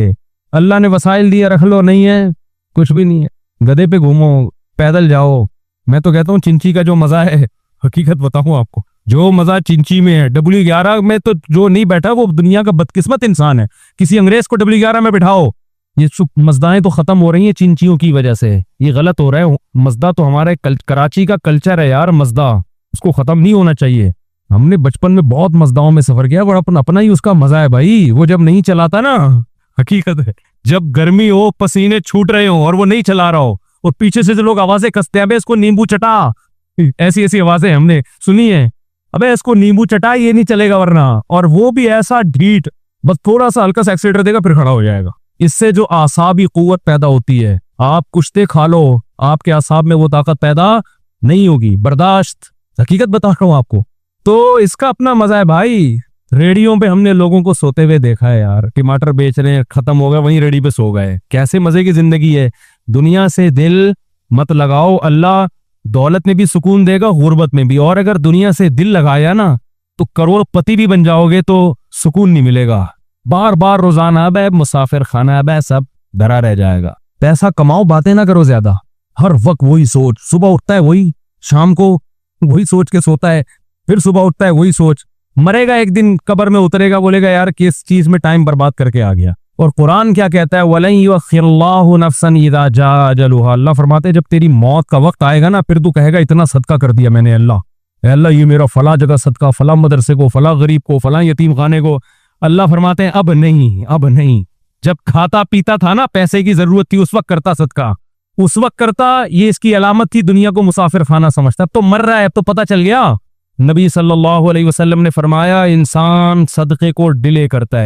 अल्लाह ने वसाइल दिया, रख लो, नहीं है कुछ भी नहीं है। गधे पे घूमो, पैदल जाओ। मैं तो कहता हूँ चिंची का जो मजा है, हकीकत बताऊं आपको, जो मजा चिंची में है, W11 में तो जो नहीं बैठा वो दुनिया का बदकिस्मत इंसान है। किसी अंग्रेज को W11 में बिठाओ, ये मजदाएं तो खत्म हो रही हैं चिंचियों की वजह से, ये गलत हो रहा है। मजदा तो हमारे कराची का कल्चर है यार, मजदा उसको खत्म नहीं होना चाहिए। हमने बचपन में बहुत मजदाओं में सफर किया, और अपना ही उसका मजा है भाई। वो जब नहीं चलाता ना, हकीकत है, जब गर्मी हो, पसीने छूट रहे हो और वो नहीं चला रहा हो, और पीछे से जो लोग आवाजें कसते हैं, अबे इसको नींबू चटा, ऐसी ऐसी आवाजें हमने सुनी है, अबे इसको नींबू चटा, ये नहीं चलेगा वरना। और वो भी ऐसा ढीठ, बस थोड़ा सा हल्का सा एक्सीलेटर देगा फिर खड़ा हो जाएगा। इससे जो आसाबी कुव्वत पैदा होती है, आप कुश्ते खा लो, आपके आसाब में वो ताकत पैदा नहीं होगी, बर्दाश्त। हकीकत बता रहा हूं आपको। तो इसका अपना मजा है भाई। रेडियो पे हमने लोगों को सोते हुए देखा है यार, टमाटर बेच रहे हैं, खत्म हो गया, वहीं रेडी पे सो गए। कैसे मजे की जिंदगी है। दुनिया से दिल मत लगाओ, अल्लाह दौलत में भी सुकून देगा, गुर्बत में भी। और अगर दुनिया से दिल लगाया ना तो करोड़पति भी बन जाओगे तो सुकून नहीं मिलेगा। बार बार रोजाना अब मुसाफिर खाना अब सब धरा रह जाएगा। पैसा कमाओ, बातें ना करो ज्यादा। हर वक्त वही सोच, सुबह उठता है वही, शाम को वही सोच के सोता है, फिर सुबह उठता है वही सोच। मरेगा एक दिन, कब्र में उतरेगा, बोलेगा यार किस चीज में टाइम बर्बाद करके आ गया। और कुरान क्या कहता है, वलन युअख्खिरुल्लाहु नफ्सन इज़ा जाअ अजलुहा। अल्लाह फरमाते हैं जब तेरी मौत का वक्त आएगा ना, फिर तू कहेगा इतना सदका कर दिया मैंने अल्लाह ये मेरा फला जगह सदका, फला मदरसे को, फला गरीब को, फला यतीम खाने को। अल्लाह फरमाते हैं अब नहीं। जब खाता पीता था ना, पैसे की जरूरत थी, उस वक्त करता सदका, उस वक्त करता। ये इसकी अलामत थी, दुनिया को मुसाफिर खाना समझता। अब तो मर रहा है, अब तो पता चल गया। नबी सल्लल्लाहु अलैहि वसल्लम ने फरमाया इंसान सदक़े को डिले करता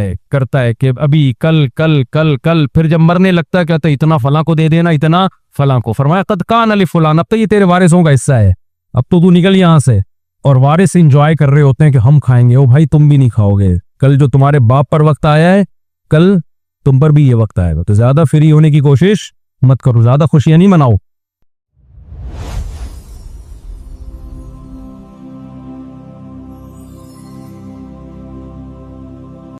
है कि अभी कल कल कल कल, फिर जब मरने लगता है कहता है इतना फला को दे देना, इतना फला को। फरमाया कद कान अली फुलान, अब तो ये तेरे वारिसों का हिस्सा है, अब तो तू निकल यहां से। और वारिस इंजॉय कर रहे होते हैं कि हम खाएंगे। ओ भाई तुम भी नहीं खाओगे, कल जो तुम्हारे बाप पर वक्त आया है, कल तुम पर भी ये वक्त आएगा। तो ज्यादा फ्री होने की कोशिश मत करो, ज्यादा खुशियां नहीं मनाओ।